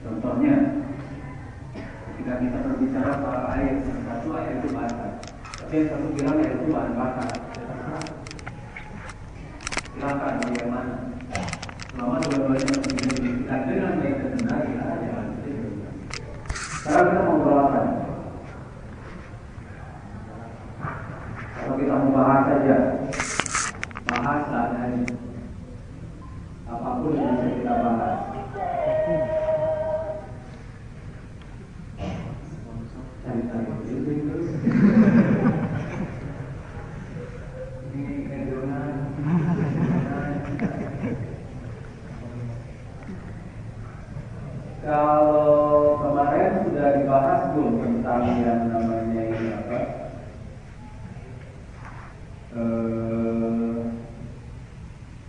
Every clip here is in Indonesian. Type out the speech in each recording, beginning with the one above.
Contohnya, ketika kita berbicara soal air, satu air itu basah, tapi yang satu bilang air itu bahan bakar. Silakan bagaimana? Selama dua-duanya kita dengan baik dan benar, ya jangan. Sekarang kita mau berapa? Kalau kita membahas saja, bahasa dari apapun yang bisa kita bahas. Kalau kemarin sudah dibahas belum tentang yang namanya ini apa?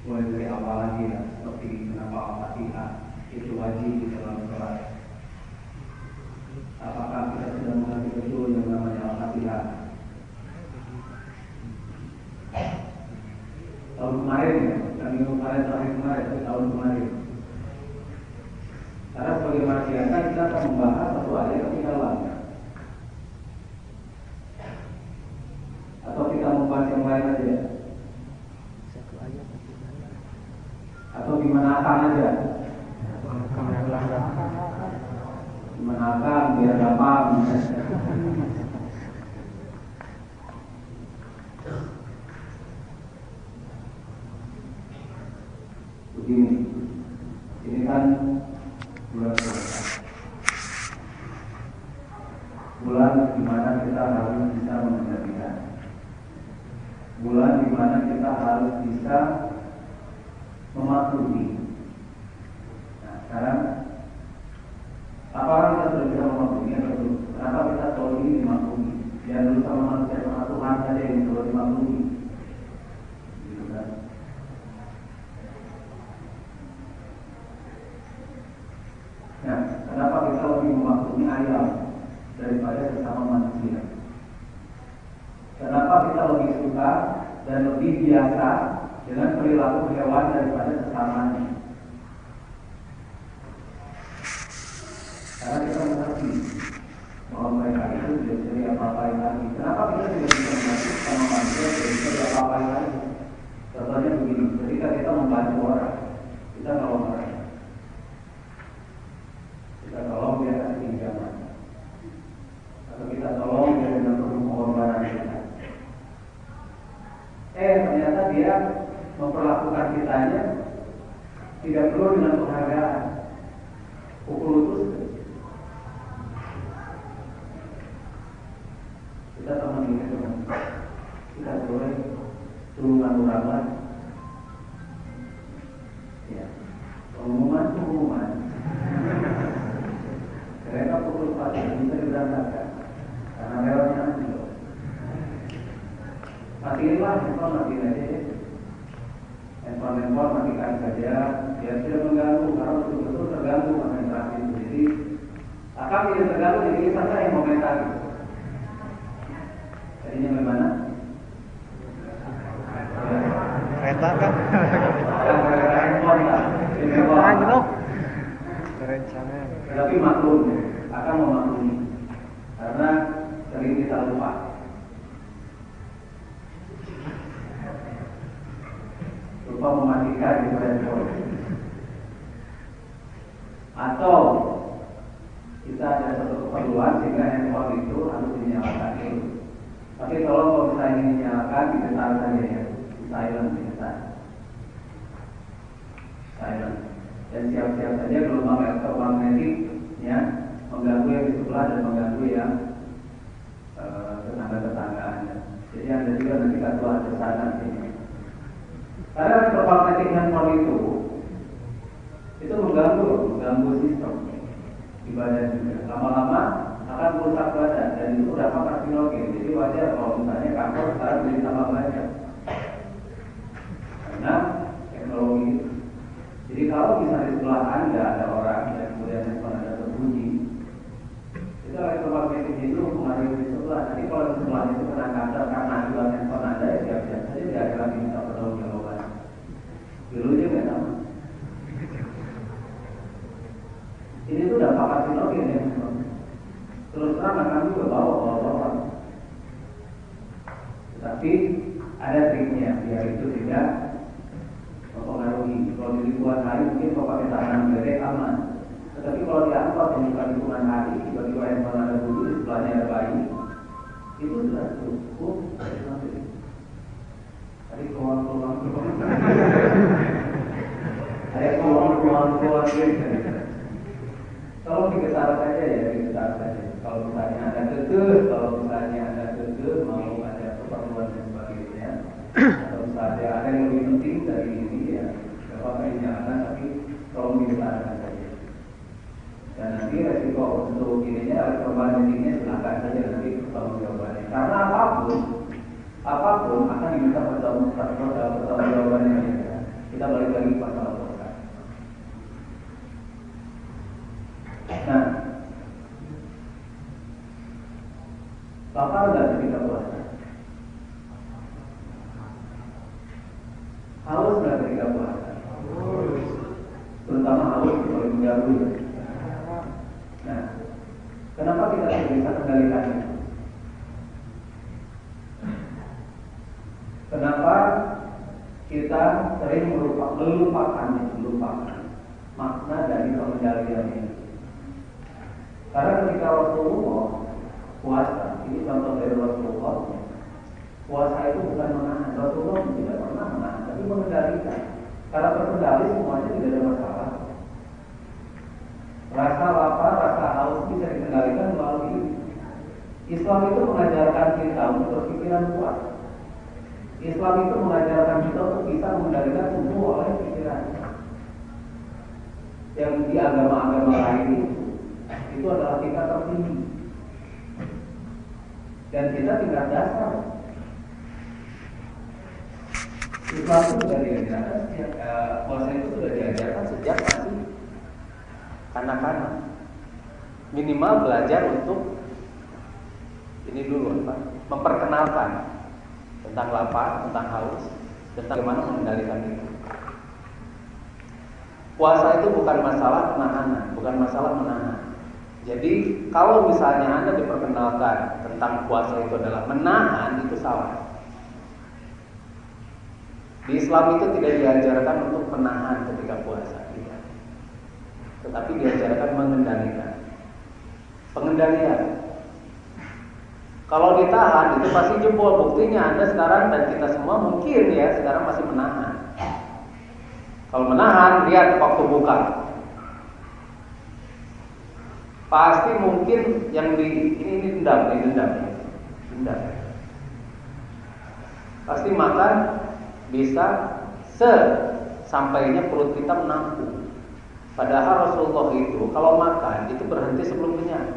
Mulai dari awal lagi ya, seperti kenapa Al-Fatihah itu wajib di dalam sholat. Apakah kita sudah mengerti betul yang namanya Al-Fatihah? Tahun kemarin ya, minggu kemarin, tahun kemarin. Karena sebagai masyarakat kita akan membahas satu ayat ketinggalan. Atau kita membahas yang lain aja. Atau gimana akan aja. Gimana akan biar gampang. Begini, ini kan bulan puasa, bulan di mana kita harus bisa mengendalikan, bulan di mana kita harus bisa mematuhi. Nah, sekarang apakah kita sudah bisa mematuhi atau belum? Kenapa kita tahu ini dimatuhi? Jangan dulu sama manusia sama Tuhan saja yang perlu dimatuhi. Gitu kan? Nah, kenapa kita lebih mematuhi ayam daripada sesama manusia? Kenapa kita lebih suka dan lebih biasa dengan perilaku hewan daripada sesamanya? Karena kita mengerti bahwa mereka itu tidak bisa diapa-apain lagi. Kenapa kita tidak bisa mengerti sama manusia tidak bisa diapa-apain lagi? Contohnya begini, ketika kita membantu orang, kita kalau mereka kita tolong dia kasih pinjaman, atau kita tolong dia dengan penuh pengorbanan kita. Ternyata dia memperlakukan kitanya tidak perlu dengan penghargaan, pukul lutut. Kita teman ini teman, kita boleh tulungan orang lain. Ya, pengumuman. Mereka pukul 4 bisa diberangkatkan karena lewatnya nanti loh. Matiinlah handphone, matiin aja ya. Handphone matikan saja, biar tidak mengganggu. Karena betul-betul terganggu sama interaksi itu. Jadi akan tidak terganggu, jadi saja yang komentar. Jadinya bagaimana? Kereta kan? Handphone lah. Gitu. Rencana. Tapi maklum akan memaklumi karena sering kita lupa. Lupa mematikan di handphone. Atau kita ada satu keperluan sehingga handphone itu harus dinyalakan dulu. Tapi kalau misalnya ini dinyalakan, ditekan saja ya, silent. Dan siap-siap saja gelombang elektromagnetik ya, mengganggu yang di sebelah dan mengganggu yang tetangga-tetangganya. Jadi ada juga nanti kartu ada sana sini. Karena elektromagnetik handphone itu mengganggu sistem di badan juga. Lama-lama akan merusak badan dan itu berdampak karsinogen. Jadi wajar kalau misalnya kanker sekarang jadi tambah banyak karena teknologi itu. Jadi kalau misalnya di sebelah Anda ada orang dan kemudian handphone Anda terbunyi, itu elektromagnetik itu mempengaruhi di sebelah. Nanti kalau di sebelahnya itu kena kanker karena akibat handphone Anda, ya siap-siap saja tidak ada lagi minta pertanggungjawab. Dulu juga sama. Ini tuh udah pakai sinokin ya. Terus terang kami juga bawa. Tetapi ada triknya biar itu tidak mempengaruhi. Kalau di lingkungan hari mungkin kalau pakai tangan gede aman. Tetapi kalau diangkat yang bukan lingkungan hari, tiba-tiba handphone ada bunyi di sebelahnya ada bayi, itu sudah cukup. Tadi keluar. Saya keluar. Kalau diketar saja ya diketar saja. Kalau misalnya ada keke, mau ada keperluan dan sebagainya, atau misalnya ada yang lebih penting dari ini ya, apa dinyalakan tapi tolong diketarkan saja. Dan nanti resiko untuk ininya, permanentingnya silakan saja nanti pertanggung jawabannya. Karena apapun akan diminta pertanggung jawabannya. Ya. Kita balik lagi pasal puasa. Nah, lapar nggak ketika puasa? Haus nggak ketika puasa? Terutama haus itu paling mengganggu. Nah, kenapa kita tidak bisa kendalikannya? Kenapa kita sering melupakan makna dari pengendalian ini? Karena ketika Rasulullah puasa, ini contoh dari Rasulullah, puasa itu bukan menahan. Rasulullah tidak pernah menahan, tapi mengendalikan. Karena terkendali semuanya tidak ada masalah. Rasa lapar, rasa haus bisa dikendalikan melalui Islam itu mengajarkan kita untuk berpikiran kuat. Islam itu mengajarkan kita untuk bisa mengendalikan tubuh oleh pikiran. Yang di agama-agama lain itu adalah tingkat tertinggi. Dan kita tingkat dasar. Islam itu sudah diajarkan, puasa itu sudah diajarkan sejak masih anak-anak. Minimal belajar untuk ini dulu memperkenalkan tentang lapar, tentang haus, tentang bagaimana mengendalikan itu. Puasa itu bukan masalah penahanan, bukan masalah menahan. Jadi kalau misalnya Anda diperkenalkan tentang puasa itu adalah menahan, itu salah. Di Islam itu tidak diajarkan untuk menahan ketika puasa, tidak. Tetapi diajarkan mengendalikan. Pengendalian. Kalau ditahan itu pasti jebol. Buktinya Anda sekarang dan kita semua mungkin ya sekarang masih menahan. Kalau menahan, lihat waktu buka. Pasti mungkin yang ini dendam. Pasti makan bisa sampainya perut kita menampung. Padahal Rasulullah itu kalau makan itu berhenti sebelum kenyang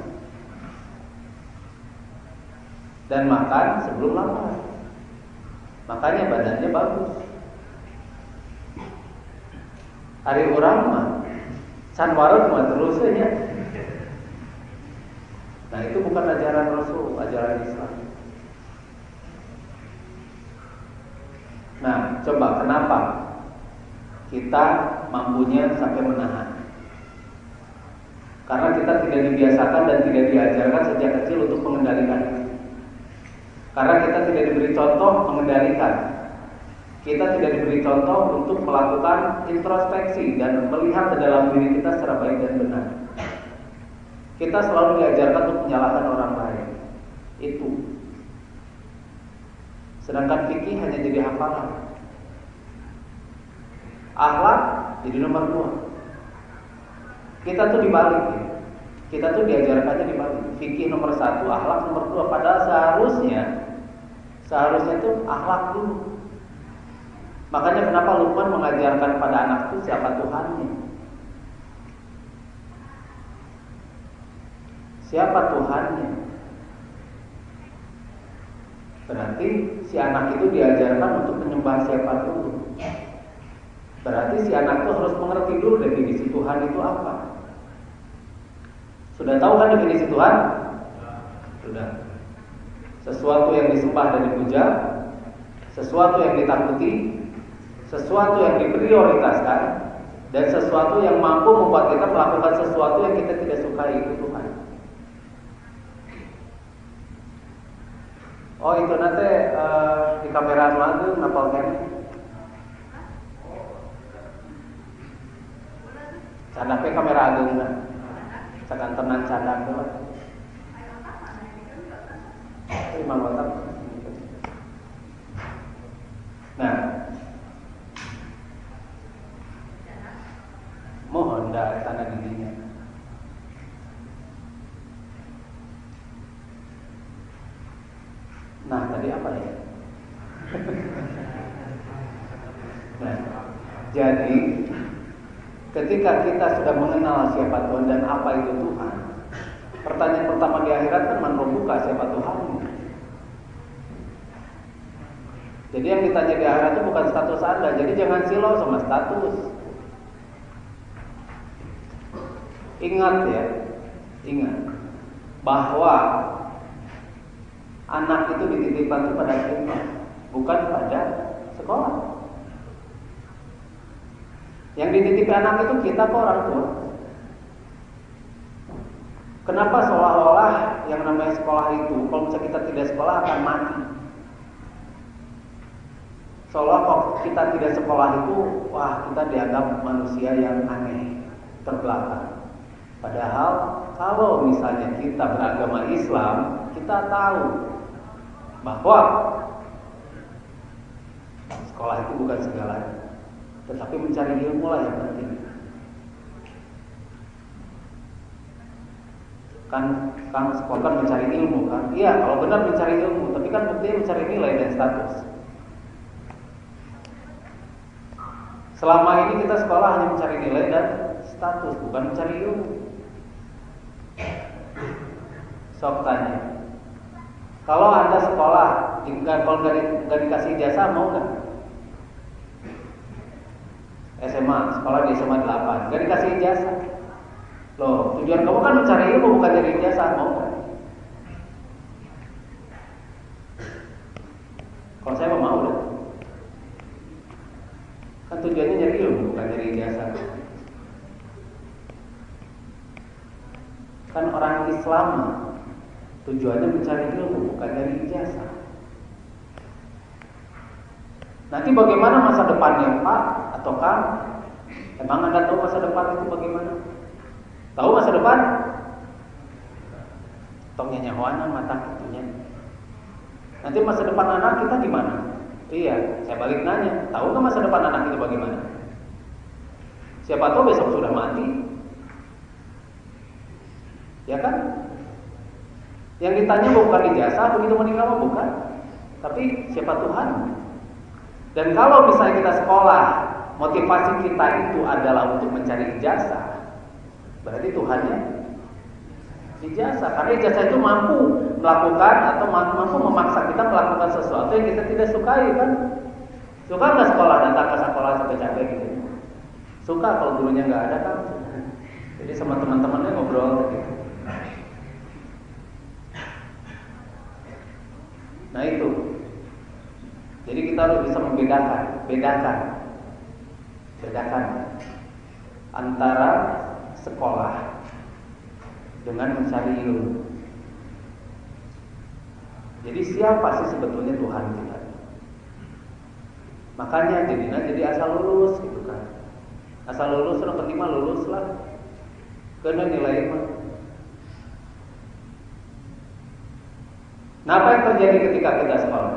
dan makan sebelum lapar. Makanya badannya bagus. Hari orang mah can warung mah terusnya. Nah itu bukan ajaran Rasul, ajaran Islam. Nah coba kenapa kita mampunya sampai menahan? Karena kita tidak dibiasakan dan tidak diajarkan sejak kecil untuk mengendalikan itu. Karena kita tidak diberi contoh mengendalikan. Kita tidak diberi contoh untuk melakukan introspeksi dan melihat ke dalam diri kita secara baik dan benar. Kita selalu diajarkan untuk menyalahkan orang lain. Itu. Sedangkan fikih hanya jadi hafalan. Akhlak jadi nomor 2. Kita tuh dibalik ya. Kita tuh diajarkannya dibalik. Fikih nomor 1, akhlak nomor 2. Padahal seharusnya tuh akhlak dulu. Makanya kenapa Luqman mengajarkan pada anak itu siapa Tuhannya? Siapa Tuhannya? Berarti si anak itu diajarkan untuk menyembah siapa dulu. Berarti si anak itu harus mengerti dulu definisi Tuhan itu apa. Sudah tahu kan definisi Tuhan? Sudah. Sesuatu yang disembah dan dipuja, sesuatu yang ditakuti, sesuatu yang diprioritaskan, Dan sesuatu yang mampu membuat kita melakukan sesuatu yang kita tidak sukai itu Tuhan. Oh itu nanti di kamera lagi napal kan? Canda pe kamera agung kan? Sakan tenan canda tu lah. Ini mangkota. Nah, mohon dah tanah dirinya. Nah, tadi apa ya? Nah, jadi ketika kita sudah mengenal siapa Tuhan dan apa itu Tuhan, pertanyaan pertama di akhirat kan membuka siapa Tuhanmu. Jadi yang ditanya di akhirat itu bukan status Anda. Jadi jangan silau sama status. Ingat ya, ingat bahwa anak itu dititipkan kepada kita, bukan pada sekolah. Yang dititipi anak itu kita ke orang tua. Kenapa seolah-olah yang namanya sekolah itu, kalau misalnya kita tidak sekolah akan mati. Seolah kalau kita tidak sekolah itu, wah kita dianggap manusia yang aneh, terbelakang. Padahal kalau misalnya kita beragama Islam, kita tahu bahwa sekolah itu bukan segalanya, tetapi mencari ilmu lah yang penting. Kan sekolah kan mencari ilmu kan? Iya, kalau benar mencari ilmu, tapi kan penting mencari nilai dan status. Selama ini kita sekolah hanya mencari nilai dan status, bukan mencari ilmu. Sok tanya, kalau Anda sekolah, kalau nggak dikasih ijazah mau nggak? SMA, sekolah di SMA 8, nggak dikasih ijazah. Loh, tujuan kamu kan mencari ilmu, bukan jadi ijazah, mau nggak? Kalau saya mau deh. Kan tujuannya nyari ilmu, bukan nyari ijazah. Kan orang Islam tujuannya mencari ilmu, bukan dari ijazah. Nanti bagaimana masa depannya Pak atau Kang? Emang Anda tahu masa depan itu bagaimana? Tahu masa depan? Tongnya nyawana mata itunya. Nanti masa depan anak kita gimana? Iya, saya balik nanya. Tahu nggak masa depan anak itu bagaimana? Siapa tahu besok sudah mati. Ya kan? Yang ditanya bukan ijazah, begitu meninggal bukan. Tapi siapa Tuhan? Dan kalau misalnya kita sekolah, motivasi kita itu adalah untuk mencari ijazah, berarti Tuhannya ijazah. Karena ijazah itu mampu melakukan atau mampu memaksa kita melakukan sesuatu yang kita tidak sukai kan? Suka nggak sekolah, datang ke sekolah capek-capek gitu? Suka kalau gurunya nggak ada kan? Jadi sama teman-temannya ngobrol gitu. Nah itu. Jadi kita harus bisa bedakan antara sekolah dengan mencari ilmu. Jadi siapa sih sebetulnya Tuhan kita? Makanya jadi asal lulus gitu kan. Asal lulus, yang penting mah lulus lah. Karena nilai mah. Nah, apa yang terjadi ketika kita sekolah?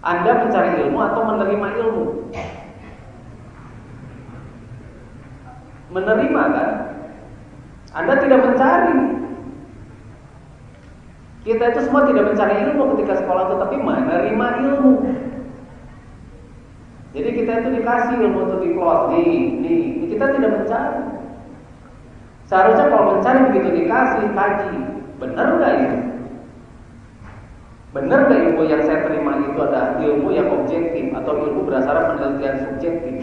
Anda mencari ilmu atau menerima ilmu? Menerima kan? Anda tidak mencari. Kita itu semua tidak mencari ilmu ketika sekolah, tetapi menerima ilmu. Jadi kita itu dikasih ilmu untuk diplot, nih, kita tidak mencari. Seharusnya kalau mencari begitu dikasih, kaji, benar nggak itu? Benar nggak ilmu yang saya terima itu ada ilmu yang objektif atau ilmu berdasarkan penelitian subjektif?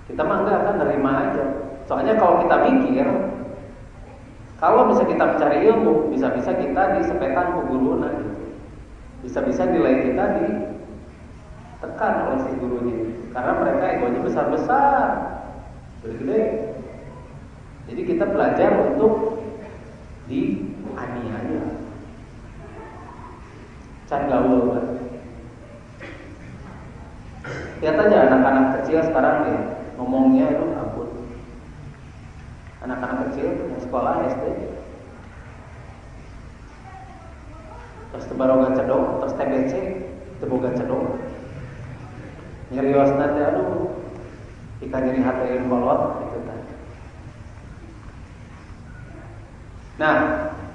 Kita mah enggak akan nerima aja. Soalnya kalau kita mikir, Kalau bisa kita mencari ilmu, bisa-bisa kita disepetan ke guru gitu. Bisa-bisa nilai kita ditekan oleh si gurunya. Karena mereka egonya besar-besar, gede-gede. Jadi kita belajar untuk dianiaya. Can gaul kan. Lihat aja anak-anak kecil sekarang ya, ngomongnya itu ampun. Anak-anak kecil yang sekolah SD, terus tebaroga cedok, terus TBC, teboga cedok, nyerios nanti, aduh, ikan nyeri hati kolot, gitu kan. Nah,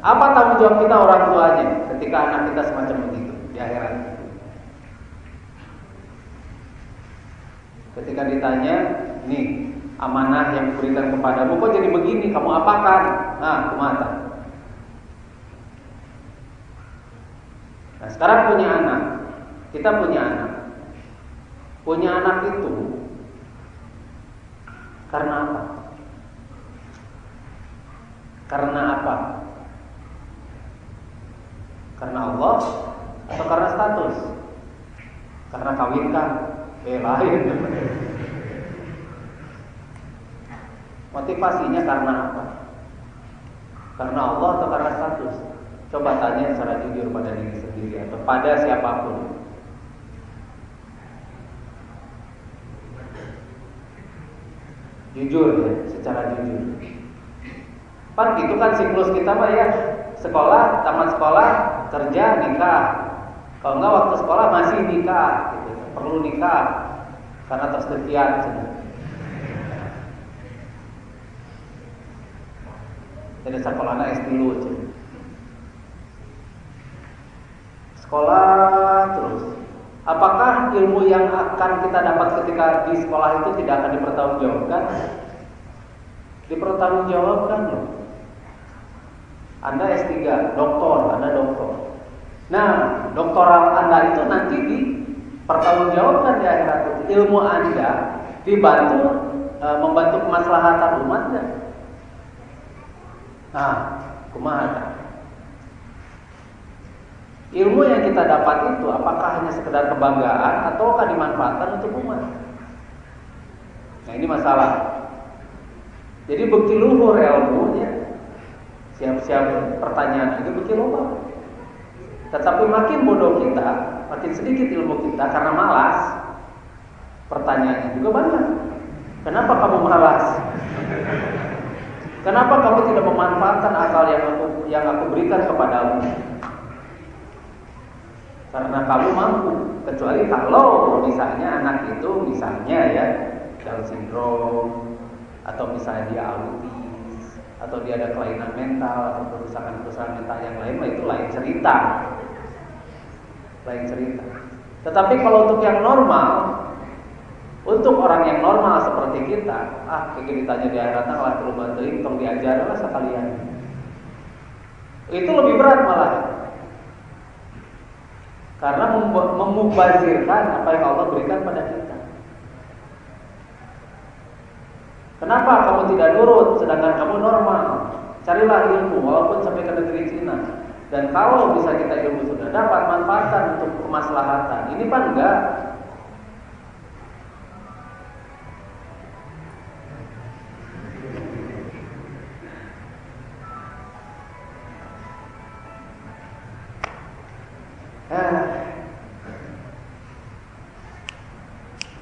apa tanggung jawab kita orang tuanya ketika anak kita semacam begitu di akhirat? Ketika ditanya, nih amanah yang diberikan kepadamu kok jadi begini, kamu apakan? Nah, kumata. Nah, sekarang punya anak. Kita punya anak. Punya anak itu karena apa? Karena apa? Karena Allah atau karena status? Karena kawinkan? Lain. Motivasinya karena apa? Karena Allah atau karena status? Coba tanya secara jujur pada diri sendiri atau pada siapapun. Jujur ya, secara jujur. Pan itu kan siklus kita mah ya. Sekolah, tamat sekolah, kerja, nikah. Kalau enggak waktu sekolah masih nikah gitu. Perlu nikah karena tersekian. Jadi sekolah anak SD dulu aja. Sekolah terus. Apakah ilmu yang akan kita dapat ketika di sekolah itu tidak akan dipertanggungjawabkan? Dipertanggungjawabkan loh. Anda S3, doktor, Anda doktor. Nah, doktoral Anda itu nanti dipertanggungjawabkan di akhirat. Ilmu Anda dibantu membantu kemaslahatan umatnya. Nah, kumaha. Ilmu yang kita dapat itu apakah hanya sekedar kebanggaan ataukah dimanfaatkan untuk umat? Nah, ini masalah. Jadi bukti luhur ilmunya. Siap-siap pertanyaan itu bukti luhur. Tetapi makin bodoh kita, makin sedikit ilmu kita karena malas. Pertanyaannya juga banyak. Kenapa kamu malas? Kenapa kamu tidak memanfaatkan akal yang aku berikan kepadamu? Karena kamu mampu. Kecuali kalau misalnya anak itu misalnya ya Down syndrome, atau misalnya dia autis, atau dia ada kelainan mental atau kerusakan mental yang lain, itu lain cerita. Lain cerita. Tetapi kalau untuk yang normal, untuk orang yang normal seperti kita, kayak ditanya di akhirat lah perlu bantuin, tong diajar lah sekalian. Itu lebih berat malah. Karena memubazirkan apa yang Allah berikan pada kita. Kenapa kamu tidak nurut sedangkan kamu normal? Carilah ilmu walaupun sampai ke negeri Cina. Dan kalau bisa kita ilmu sudah dapat, manfaatkan untuk kemaslahatan. Ini kan enggak.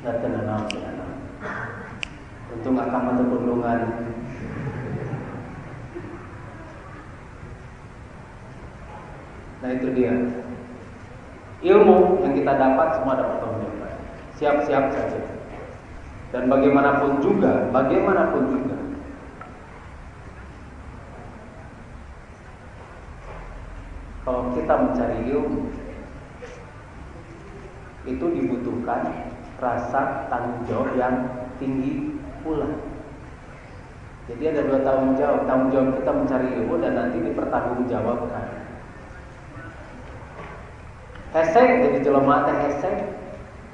Nggak tenang. Untung akan mata perlindungan. Nah itu dia. Ilmu yang kita dapat semua dapat pertanggungjawab. Siap-siap saja. Dan bagaimanapun juga, kalau kita mencari ilmu, itu dibutuhkan rasa tanggung jawab yang tinggi pula. Jadi ada dua tanggung jawab. Tanggung jawab kita mencari ilmu dan nanti dipertanggungjawabkan. Hesek jadi jelema teh hesek.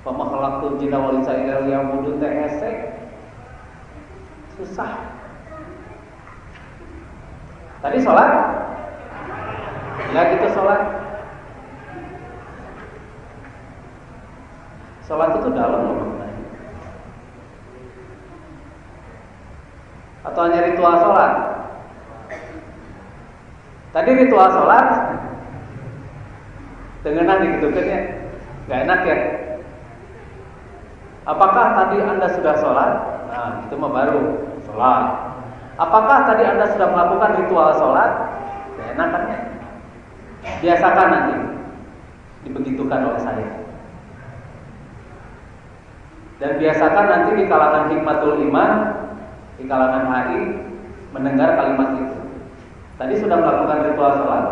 Pama khalaqtul jinna wal insa illa liya'budun teh hesek. Susah. Tadi sholat? Ya gitu sholat. Sholat itu dalam loh maknanya. Atau hanya ritual sholat? Tadi ritual sholat dengan digitukannya nggak enak ya. Apakah tadi Anda sudah sholat? Nah itu mah baru sholat. Apakah tadi Anda sudah melakukan ritual sholat? Nggak enak kan ya? Biasakan nanti dibegitukan oleh saya. Dan biasakan nanti di kalangan hikmatul iman, di kalangan HI mendengar kalimat itu. Tadi sudah melakukan ritual sholat.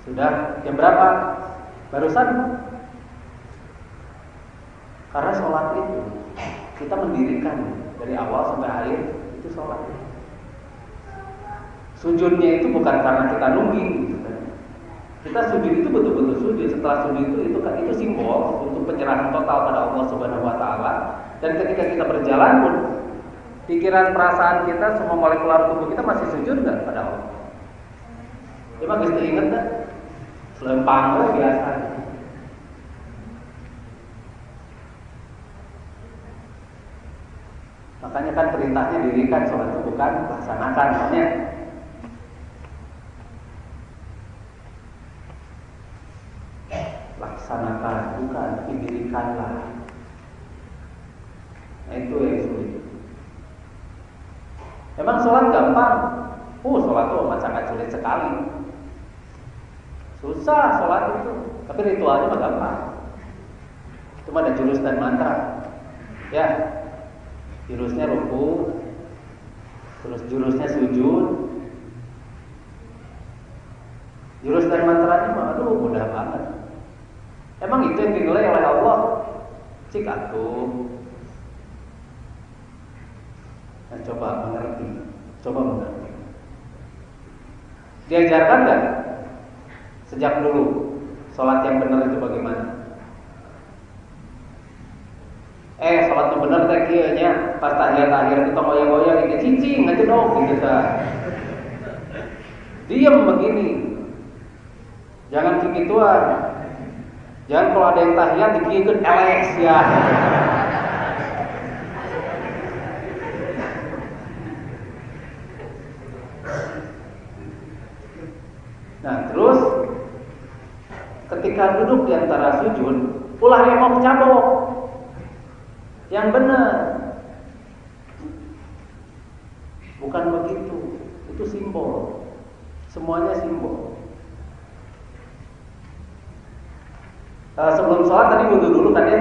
Sudah jam berapa? Barusan. Karena sholat itu kita mendirikan dari awal sampai akhir itu sholat. Sujudnya itu bukan karena kita nungging gitu kan. Kita sujud itu betul-betul sujud. Setelah sujud itu simbol untuk penyerahan total pada Allah Subhanahu wa taala. Dan ketika kita berjalan pun pikiran, perasaan kita, semua molekular tubuh kita masih sujud enggak pada Allah? Coba kita ingat kan? Selempang biasa. Makanya kan perintahnya dirikan sholat itu bukan laksanakan. Makanya laksanakan bukan, tapi dirikanlah. Nah itu yang sulit. Memang sholat gampang. Sholat itu amat sangat sulit sekali. Susah sholat itu, tapi ritualnya mah gampang. Cuma ada jurus dan mantra. Ya, jurusnya ruku, terus jurusnya sujud. Jurus dan mantranya mah mudah banget. Emang itu yang dinilai oleh Allah? Cik atuh. Nah, coba mengerti. Diajarkan nggak? Sejak dulu sholat yang benar itu bagaimana? Sholat yang benar teh kieu nya pas tahiyat kita goyang-goyang ini cicing aja dong gitu ta. Diam begini. Jangan kegituan. Jangan kalau ada yang tahiyat dikieun eleks ya. Nah, terus ketika duduk di antara sujud, ulah emok cabok. Yang benar. Bukan begitu. Itu simbol. Semuanya simbol. Sebelum sholat tadi wudu dulu kan ya?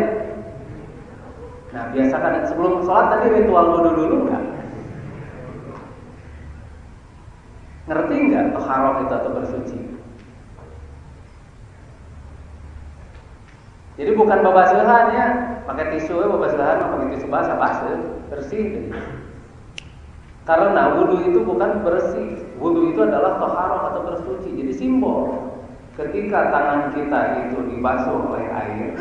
Nah, biasakan sebelum sholat tadi ritual wudu dulu enggak? Ngerti enggak toharoh itu atau bersuci? Jadi bukan babasuhan ya, pakai tisu babasuhan, pakai tisu basah bersih. Karena wudu itu bukan bersih, wudu itu adalah toharoh atau bersuci. Jadi simbol. Ketika tangan kita itu dibasuh oleh air,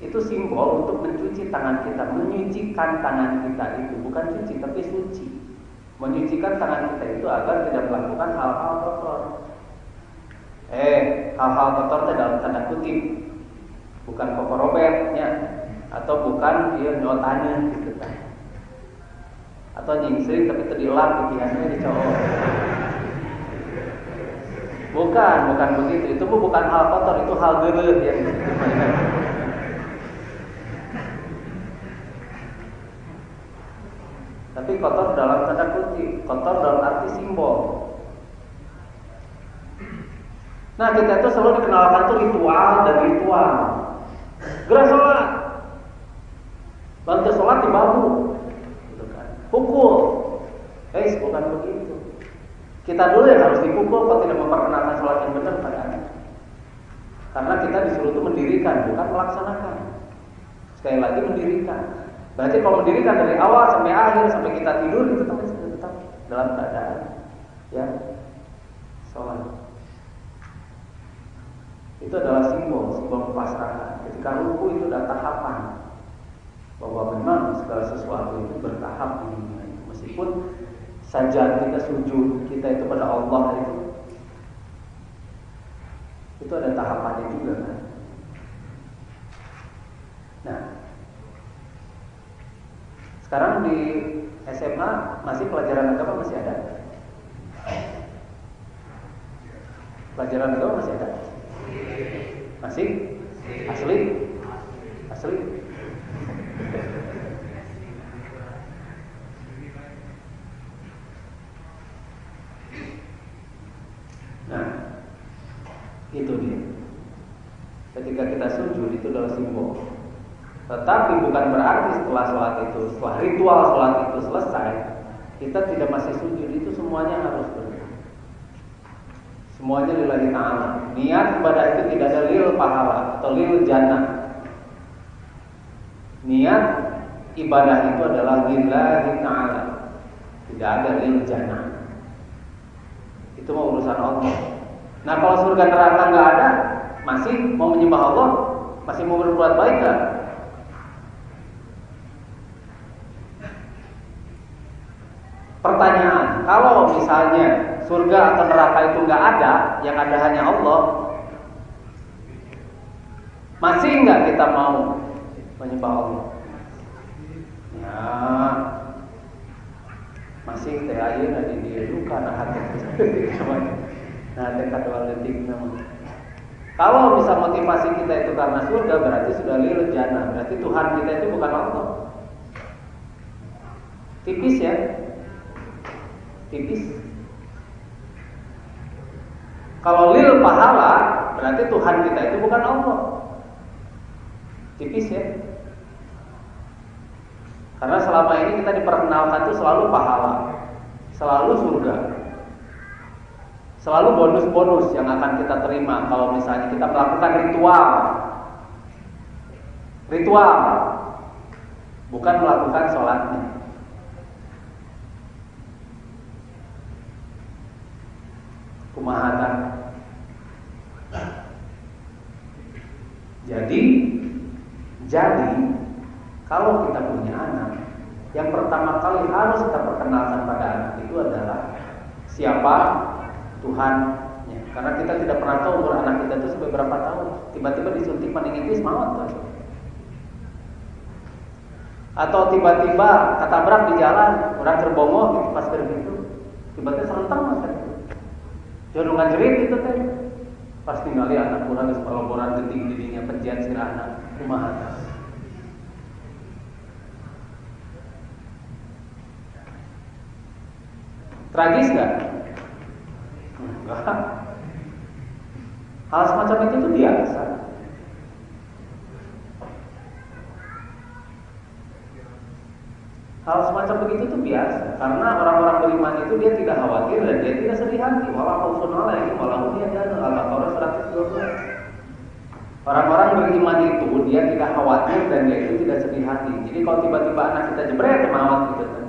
itu simbol untuk mencuci tangan kita, menyucikan tangan kita itu bukan cuci tapi suci. Menyucikan tangan kita itu agar tidak melakukan hal-hal kotor. Hal-hal kotor itu dalam tanda kutip, bukan kokorobetnya, atau bukan dia nyotanen gitu kan, atau nyingsing tapi terdilap pikirannya di cowok. Bukan begitu. Itu bukan hal kotor, itu hal geuleuh yang dimainkan. Tapi kotor dalam tanda kutip, kotor dalam arti simbol. Nah, kita itu selalu dikenalkan tuh ritual dan ritual. Gerak sholat, bantu sholat di bambu, gitu kan. Pukul, bukan begitu. Kita dulu yang harus dipukul kalau tidak memperkenalkan sholat yang benar pada anak. Karena kita disuruh itu mendirikan, bukan melaksanakan. Sekali lagi mendirikan. Berarti kalau mendirikan dari awal sampai akhir sampai kita tidur itu tetap dalam keadaan ya sholat. Itu adalah simbol pasrah. Ketika ruku itu ada tahapan. bahwa memang segala sesuatu itu bertahap di dunia itu. Meskipun saja kita sujud kita itu pada Allah itu ada tahapannya juga kan. Nah, sekarang di SMA masih pelajaran agama masih ada? Pelajaran agama masih ada? Masih? Asli? Asli? Nah, itu dia. Ketika kita sujud itu adalah simbol. Tetapi bukan berarti setelah sholat itu, setelah ritual sholat itu selesai, kita tidak masih sujud. Itu semuanya harus benar. Semuanya lillahi ta'ala. Niat ibadah itu tidak ada lil pahala atau lil jannah. Niat ibadah itu adalah lillahi ta'ala. Tidak ada lil jannah. Itu mau urusan Allah. Nah, kalau surga neraka nggak ada, masih mau menyembah Allah, masih mau berbuat baik nggak? Pertanyaan, kalau misalnya surga atau neraka itu nggak ada, yang ada hanya Allah, masih nggak kita mau menyembah Allah? Ya, masih terakhir ada di luka nah hati. Nah, dekat dua detik namanya. Kalau bisa motivasi kita itu karena surga, berarti sudah lil jannah. Berarti Tuhan kita itu bukan Allah. Tipis ya. Tipis. Kalau lil pahala, berarti Tuhan kita itu bukan Allah. Tipis ya. Karena selama ini kita diperkenalkan itu selalu pahala, selalu surga, selalu bonus-bonus yang akan kita terima kalau misalnya kita melakukan ritual, bukan melakukan sholatnya. Kumahatan. Jadi kalau kita punya anak, yang pertama kali harus kita perkenalkan pada anak itu adalah siapa Tuhannya. Karena kita tidak pernah tahu umur anak kita itu sampai berapa tahun. Tiba-tiba disuntik meningitis maut. Atau tiba-tiba ketabrak di jalan, orang terbongok gitu pas begitu. Tiba-tiba serentak makan. Jodongan jerit itu teh. Pas tinggali anak kurang geus paloboran geuting didinya penjian sirahna kumaha. Tragis nggak? Enggak. Hal semacam itu tuh biasa. Hal semacam begitu tuh biasa. Karena orang-orang beriman itu dia tidak khawatir dan dia tidak sedih hati. Walau khaufun alaihim walau hum yahzanun. Al-Baqarah 112. Orang-orang beriman itu dia tidak khawatir dan dia itu tidak sedih hati. Jadi kalau tiba-tiba anak kita jebret maut gitu kan,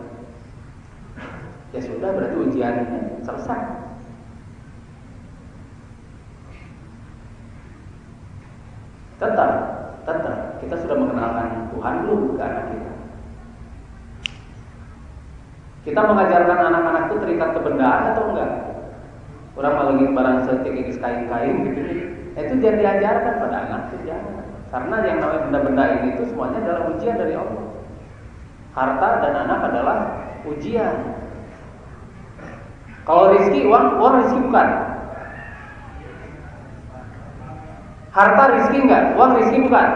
ya sudah, berarti ujiannya selesai. Tetap kita sudah mengenalkan Tuhan belum ke anak kita. Kita mengajarkan anak-anak itu terikat kebendaan atau enggak? Orang lagi barang setik kain-kain gitu, itu jangan diajarkan pada anak itu, jangan. Karena yang namanya benda-benda ini itu semuanya adalah ujian dari Allah. Harta dan anak adalah ujian. Kalau rezeki, uang rezeki bukan. Harta rezeki enggak? Uang rezeki bukan.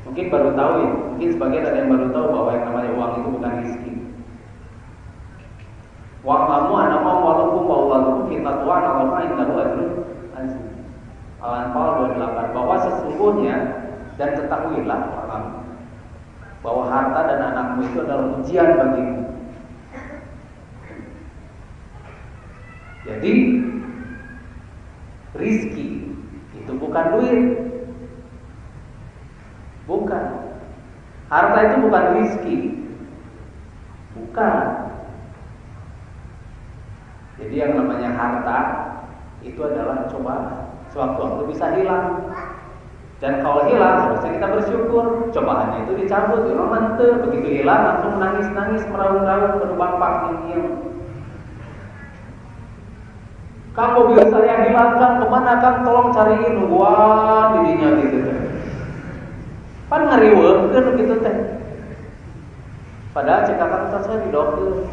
Mungkin baru tahu ya, mungkin sebagian ada yang baru tahu bahwa yang namanya uang itu bukan rezeki. Wa'lamu annama amwalukum wa auladukum fitnatun wa ma indahu ajrun azim. Al-Anfal 28, bahwa sesungguhnya dan ketahuilah bahwa harta dan anakmu itu adalah ujian bagimu. Jadi rizki itu bukan duit, bukan. Harta itu bukan rizki, bukan. Jadi yang namanya harta itu adalah cobaan. Sewaktu-waktu bisa hilang, Dan kalau hilang, harusnya kita bersyukur. Cobaannya itu dicabut, mantep. Begitu hilang, langsung nangis-nangis, meraung-raung, berdumpak, diem. Kang, mobil saya hilang, Kang, kemana Kang? Tolong cariin. Wah, didinya gitu teh. Pan ngariweukeun gitu teh. Padahal cek Kang saya di dokter.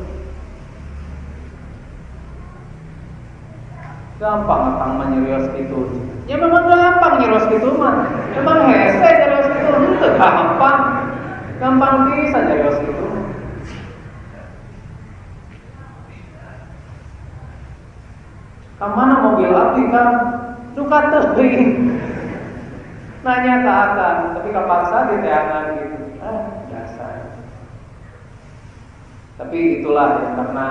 Gampang Kang nyerios gitu. Ya memang gampang nyerios gitu mah. Memang hese nyerios gitu. Itu gampang. Gampang bisa nyerios gitu. Kemana mobil api Kang? Suka teuing. Nanya ke Akang, tapi kapaksa di teangan gitu. Dasar. Tapi itulah ya, karena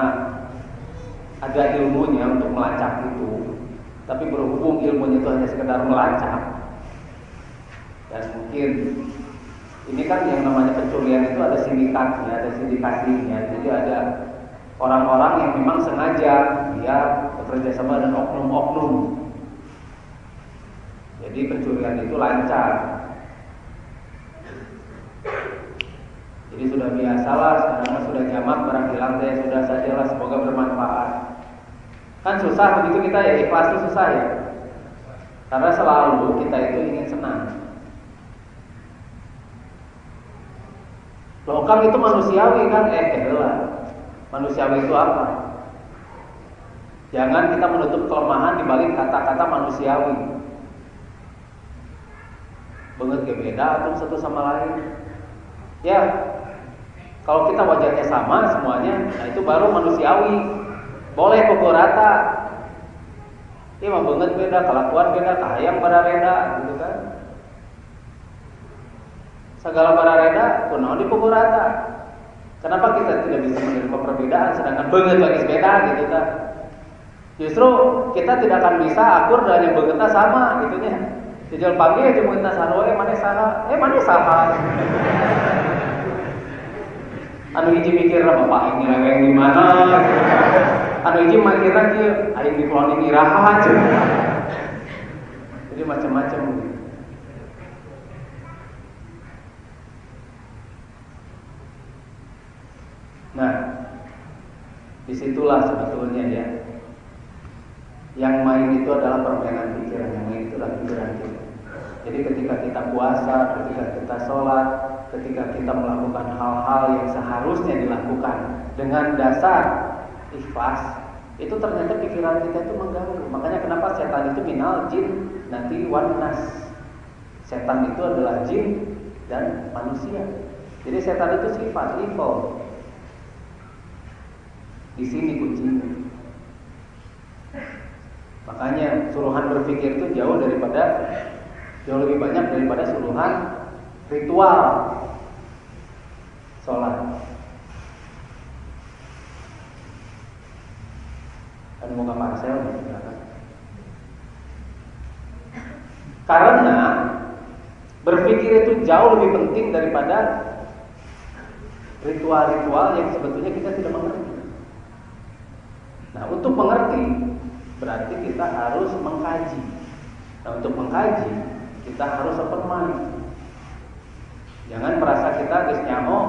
ada ilmunya untuk melacak itu. Tapi berhubung ilmunya itu hanya sekedar melacak, dan mungkin ini kan yang namanya pencurian itu ada sindikatnya, ada sindikasinya. Jadi ada orang-orang yang memang sengaja dia bekerja sama dengan oknum-oknum. Jadi pencurian itu lancar. Jadi sudah biasalah, sekarang sudah jamak, barang hilang teh sudah sajalah, semoga bermanfaat. Kan susah begitu kita ya, ikhlas itu susah ya. Karena selalu kita itu ingin senang. Loh Kang, itu manusiawi kan? Lah. Manusiawi itu apa? Jangan kita menutup kelemahan di balik kata-kata manusiawi. Banget gak beda atau satu sama lain. Ya, kalau kita wajahnya sama semuanya, nah itu baru manusiawi. Boleh pukul rata. Iya mah banget beda, kelakuan beda, kahayang barareda gitu kan. Segala barareda kunaon dipukul rata. Kenapa kita tidak bisa menerima perbedaan sedangkan banget lagi beda gitu kan. Justru kita tidak akan bisa akur dengan yang beungeutna sama gitu nya. Dijel panggil aja beungeutna sarua maneh saha? Maneh saha? Anu hiji mikir bapak ini leweng di mana? Anu hiji mikirna kieu, aing di cloning iraha aja. Jadi macam-macam. Nah, disitulah sebetulnya ya. Yang main itu adalah permainan pikiran, yang main itu adalah pikiran kita. Jadi ketika kita puasa, ketika kita sholat, ketika kita melakukan hal-hal yang seharusnya dilakukan dengan dasar ikhlas, itu ternyata pikiran kita itu mengganggu. Makanya kenapa setan itu minal jin nanti wan nas. Setan itu adalah jin dan manusia. Jadi setan itu sifat evil. Di sini kuncinya. Makanya suruhan berpikir itu jauh lebih banyak daripada suruhan ritual sholat. Kan mau ke parcel nih, karena berpikir itu jauh lebih penting daripada ritual-ritual yang sebetulnya kita tidak mengerti. Nah, untuk mengerti berarti kita harus mengkaji. Nah, untuk mengkaji kita harus open mind. Jangan merasa kita geus nyaho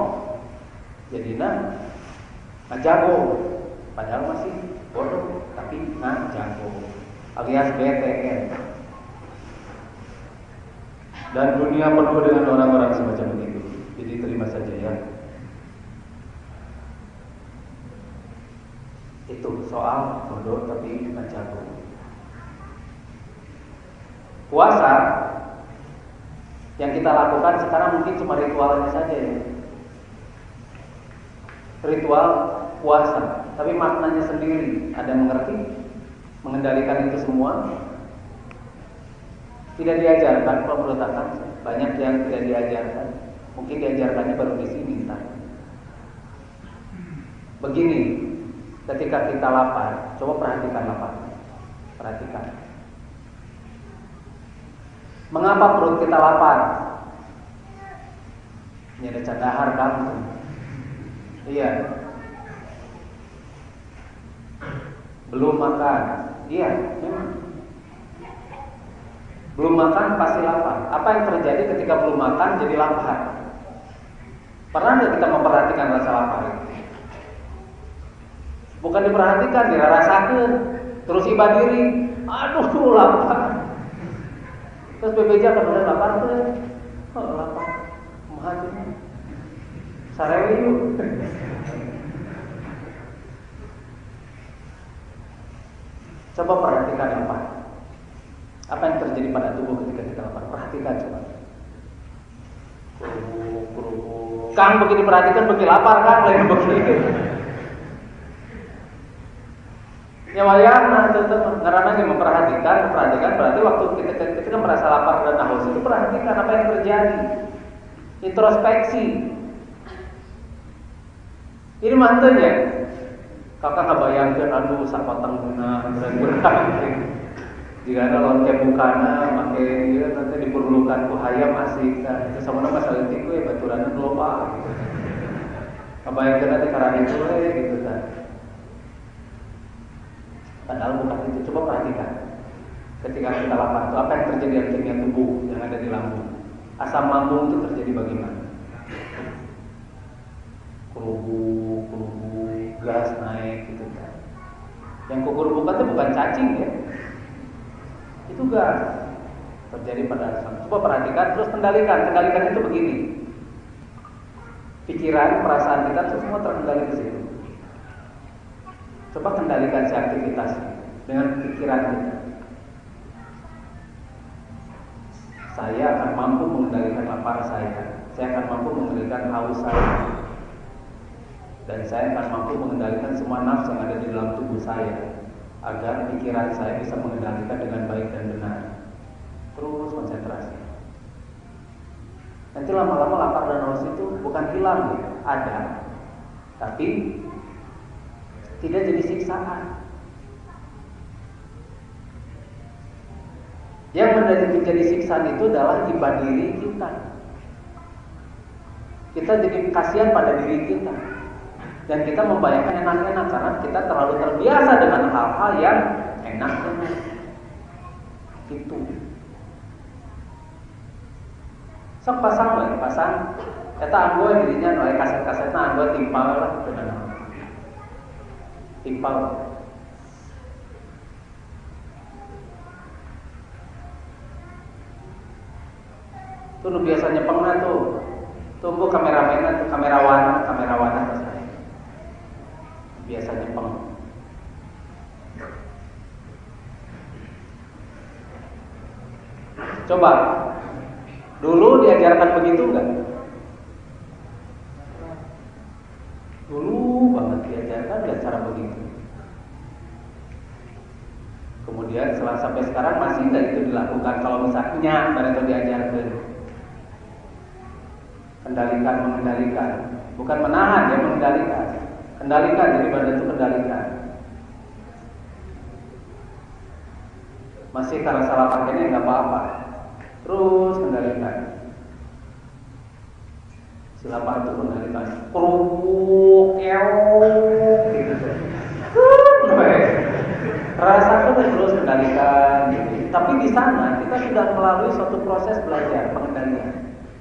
jadina ngajago, padahal masih bodoh tapi ngajago alias BTN. Dan dunia penuh dengan orang-orang semacam itu. Jadi terima saja ya. Itu soal bodoh tapi ngajago. Puasa yang kita lakukan sekarang mungkin cuma ritualnya saja ya. Ritual puasa, tapi maknanya sendiri. Ada yang mengerti? Mengendalikan itu semua? Tidak diajarkan, kalau menurut Akang banyak yang tidak diajarkan. Mungkin diajarkannya baru di sini entah. Begini, ketika kita lapar, coba perhatikan lapar. Perhatikan. Mengapa perut kita lapar? Ini ada cadahar kamu. Iya. Belum makan. Iya, memang. Belum makan pasti lapar. Apa yang terjadi ketika belum makan jadi lapar? Pernah nggak kita memperhatikan rasa lapar itu? Bukan diperhatikan, dirasakan. Terus iba diri, aduh lapar. Terus bebeja kemudian lapar tuh, oh lapar, mahal tuh. Sarewe yuk. Coba perhatikan lapar. Apa yang terjadi pada tubuh ketika kita lapar? Perhatikan coba. Kang begini perhatikan begini lapar kan, lain begini. Ya wayang nah tetap karena memperhatikan berarti waktu kita merasa lapar dan haus itu perhatikan apa yang terjadi. Introspeksi. Ini mantannya. Kakak kebayangkan aduh sapatang guna berat-berat. Jika ada lonte bukana make ieu nanti diperlukan ku hayam asik tah. Itu sama nama saleutik we baturanna loba gitu. Kebayangkeun teh karana itu we gitu tah. Padahal bukan itu. Coba perhatikan. Ketika kita lapar itu apa yang terjadi di kimia tubuh yang ada di lambung? Asam lambung itu terjadi bagaimana? Kerubu, gas naik gitu kan. Yang kukur-kukur itu bukan cacing ya. Itu gas terjadi pada asam. Coba perhatikan terus kendalikan. Kendalikan itu begini. Pikiran, perasaan kita itu semua terkendali di situ. Coba kendalikan si aktivitas dengan pikiran kita. Saya akan mampu mengendalikan lapar saya. Saya akan mampu mengendalikan haus saya. Dan saya akan mampu mengendalikan semua nafsu yang ada di dalam tubuh saya agar pikiran saya bisa mengendalikan dengan baik dan benar. Terus konsentrasi. Nanti lama-lama lapar dan haus itu bukan hilang ya, ada. Tapi tidak jadi siksaan. Yang menjadi siksaan itu adalah iba diri kita. Kita jadi kasihan pada diri kita. Dan kita membayangkan enak-enak karena kita terlalu terbiasa dengan hal-hal yang enak-enak. Itu. Sok pasang. Eta anggo dirinya oleh kaset-kasetna anggo timpal lah benar. Timpal. Tuh nu biasanya pengna tuh. Tunggu kamerawan pas saya. Biasanya peng. Coba. Dulu diajarkan begitu enggak? Dulu banget diajarkan dengan cara begitu. Kemudian setelah sampai sekarang masih enggak itu dilakukan kalau misalnya mereka diajarkan. Kendalikan, mengendalikan. Bukan menahan, ya mengendalikan. Kendalikan, jadi badan itu kendalikan. Masih karena salah pakainya enggak apa-apa. Terus kendalikan. Si lapar itu kendalikan. Kerupuk, gitu. Rasakan dan terus kendalikan. Gitu. Tapi di sana kita sudah melalui suatu proses belajar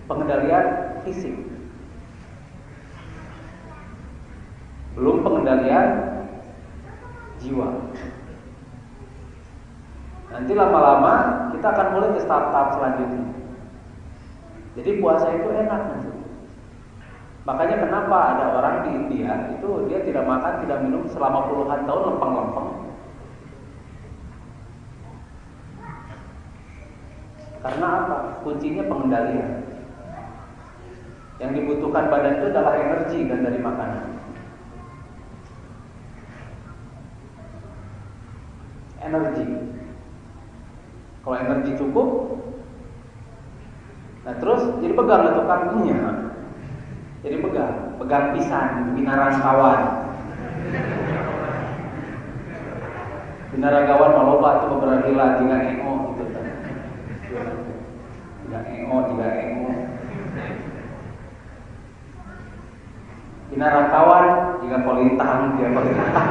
pengendalian fisik. Belum pengendalian jiwa. Nanti lama-lama kita akan mulai ke tahap-tahap selanjutnya. Jadi puasa itu enak nanti. Makanya kenapa ada orang di India itu dia tidak makan, tidak minum selama puluhan tahun lempeng-lempeng. Karena apa? Kuncinya pengendalian. Yang dibutuhkan badan itu adalah energi dan dari makanan. Energi. Kalau energi cukup, nah terus jadi pegang lah tukangnya. Jadi pegang pisan, binaran kawan. Binaran kawan maloba atau beberapa gila jika emo gitu kan. Jika emo. Binaran kawan jika kolintang dia kolintang.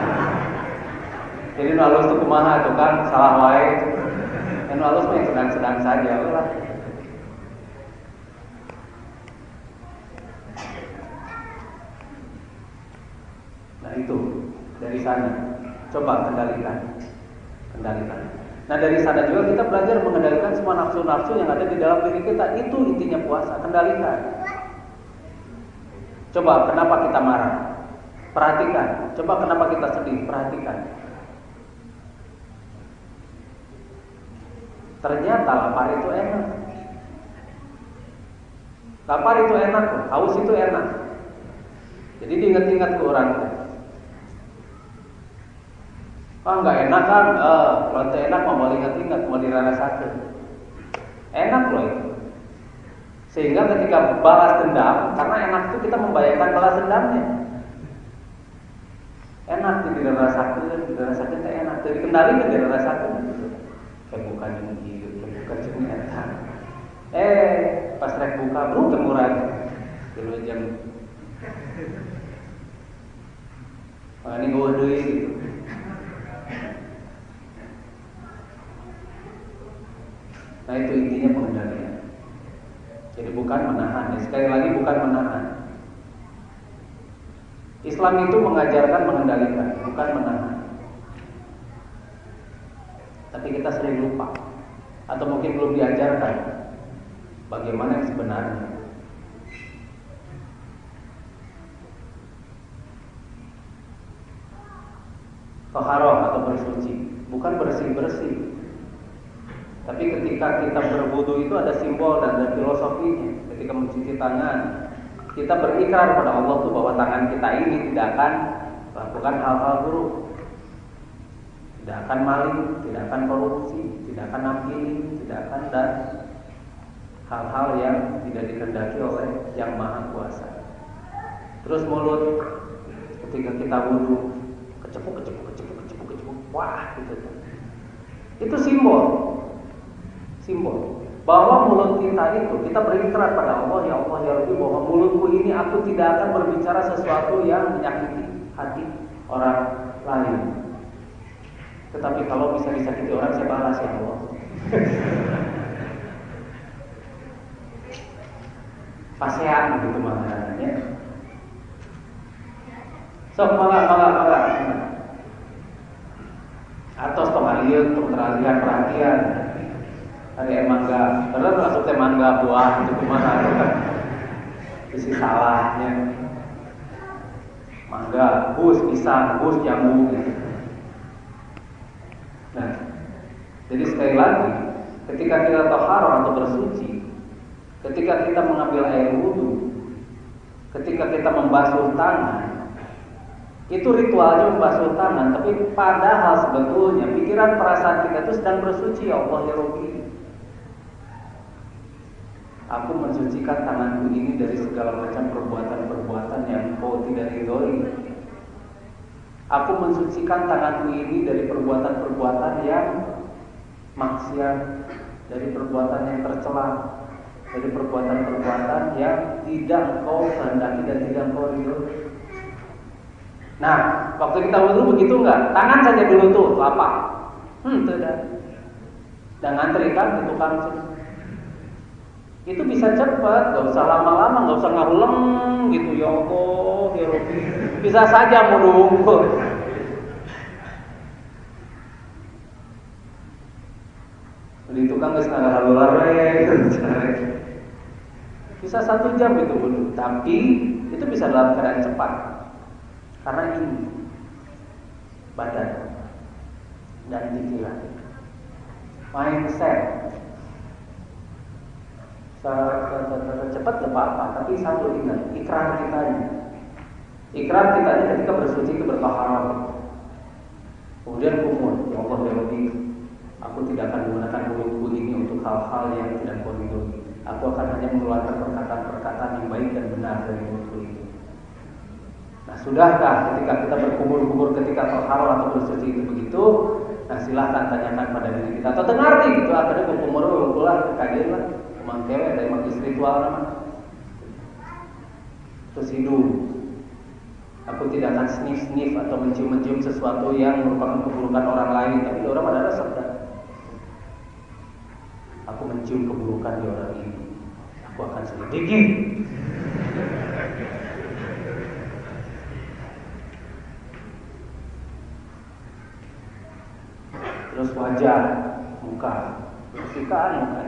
Jadi halus tuh kumaha tuh kan salah wae. Dan halus mah yang sedang-sedang saja lah. Nah itu dari sana. Coba kendalikan. Nah dari sana juga kita belajar mengendalikan semua nafsu-nafsu yang ada di dalam diri kita. Itu intinya puasa, kendalikan. Coba kenapa kita marah? Perhatikan. Coba kenapa kita sedih? Perhatikan. Ternyata lapar itu enak. Lapar itu enak, haus itu enak. Jadi diingat-ingat ke orang. Nggak enak kan? Kalau itu enak mau ingat-ingat, mau dirasakan. Enak loh itu. Sehingga ketika balas dendam, karena enak itu kita membayangkan balas dendamnya. Enak dirasakan itu enak. Jadi kendali kan dirasakan. Kayak bukan yang hidup, bukan cuma enak. Pas rek buka, bro kemuran. Dulu jam. Ini gue duit gitu. Nah itu intinya pengendalian. Jadi bukan menahan. Sekali lagi bukan menahan. Islam itu mengajarkan mengendalikan, bukan menahan. Tapi kita sering lupa, atau mungkin belum diajarkan bagaimana yang sebenarnya. Taharah atau bersuci, bukan bersih-bersih. Tapi ketika kita berwudu itu ada simbol dan ada filosofinya. Ketika mencuci tangan, kita berikrar pada Allah tuh bahwa tangan kita ini tidak akan melakukan hal-hal buruk, tidak akan maling, tidak akan korupsi, tidak akan nampili, tidak akan dan hal-hal yang tidak dikehendaki oleh Yang Maha Kuasa. Terus mulut, ketika kita wudu, kecepuk, wah gitu. Itu simbol bahwa mulut kita itu, kita berikrar pada Allah, ya Allah ya Rabbi, bahwa mulutku ini aku tidak akan berbicara sesuatu yang menyakiti hati orang lain. Tetapi kalau bisa disakiti orang, saya balas ya Allah. Pasean begitu maknanya. Sok mangga. Atau pengalian untuk teralihan perhatian. Ada mangga, terus masuk teh mangga buah itu kumaha? Isi salahnya. Mangga, bus pisang, bus jambu gitu. Nah, jadi sekali lagi, ketika kita taharah atau bersuci, ketika kita mengambil air wudu, ketika kita membasuh tangan, itu ritualnya membasuh tangan, tapi padahal sebetulnya pikiran perasaan kita itu sedang bersuci, ya Allah ya Rabbi. Aku mensucikan tanganku ini dari segala macam perbuatan-perbuatan yang Kau tidak ridhoi. Aku mensucikan tanganku ini dari perbuatan-perbuatan yang maksiat, dari perbuatan yang tercela, dari perbuatan-perbuatan yang tidak Kau kehendaki dan tidak Kau ridhoi. Nah, waktu kita wudu begitu enggak? Tangan saja dulu tuh, telapak. Tidak. Dan ngantri kan di tukang sini. Itu bisa cepat, gak usah lama-lama, gak usah nguleng gitu. Ya Allah, ya Rabbi. Bisa saja menunggu. Di tukang geus ngalaluare bisa 1 jam itu dulu, tapi itu bisa dalam keadaan cepat. Karena ini badan dan pikiran, mindset. Cepat gak apa-apa, tapi satu ingat, ikrar kitanya ketika bersuci itu bertaharah. Kemudian kumur, ya Allah ya Rabbi, aku tidak akan menggunakan mulutku ini untuk hal-hal yang tidak Kau ridhoi. Aku akan hanya mengeluarkan perkataan-perkataan yang baik dan benar dari mulutku ini. Nah, sudahkah ketika kita berkumur-kumur ketika taharah atau bersuci itu begitu? Nah, silahkan tanyakan pada diri kita. Atau tengarti gitu, akhirnya berkumur pulang kajian lah. Mangkewe dari magis ritual nama. Terus hidup. Aku tidak akan sniff atau mencium sesuatu yang merupakan keburukan orang lain. Tapi orang ada resep dah. aku mencium keburukan di orang ini, aku akan selidiki. Terus wajah, muka, kesukaan muka.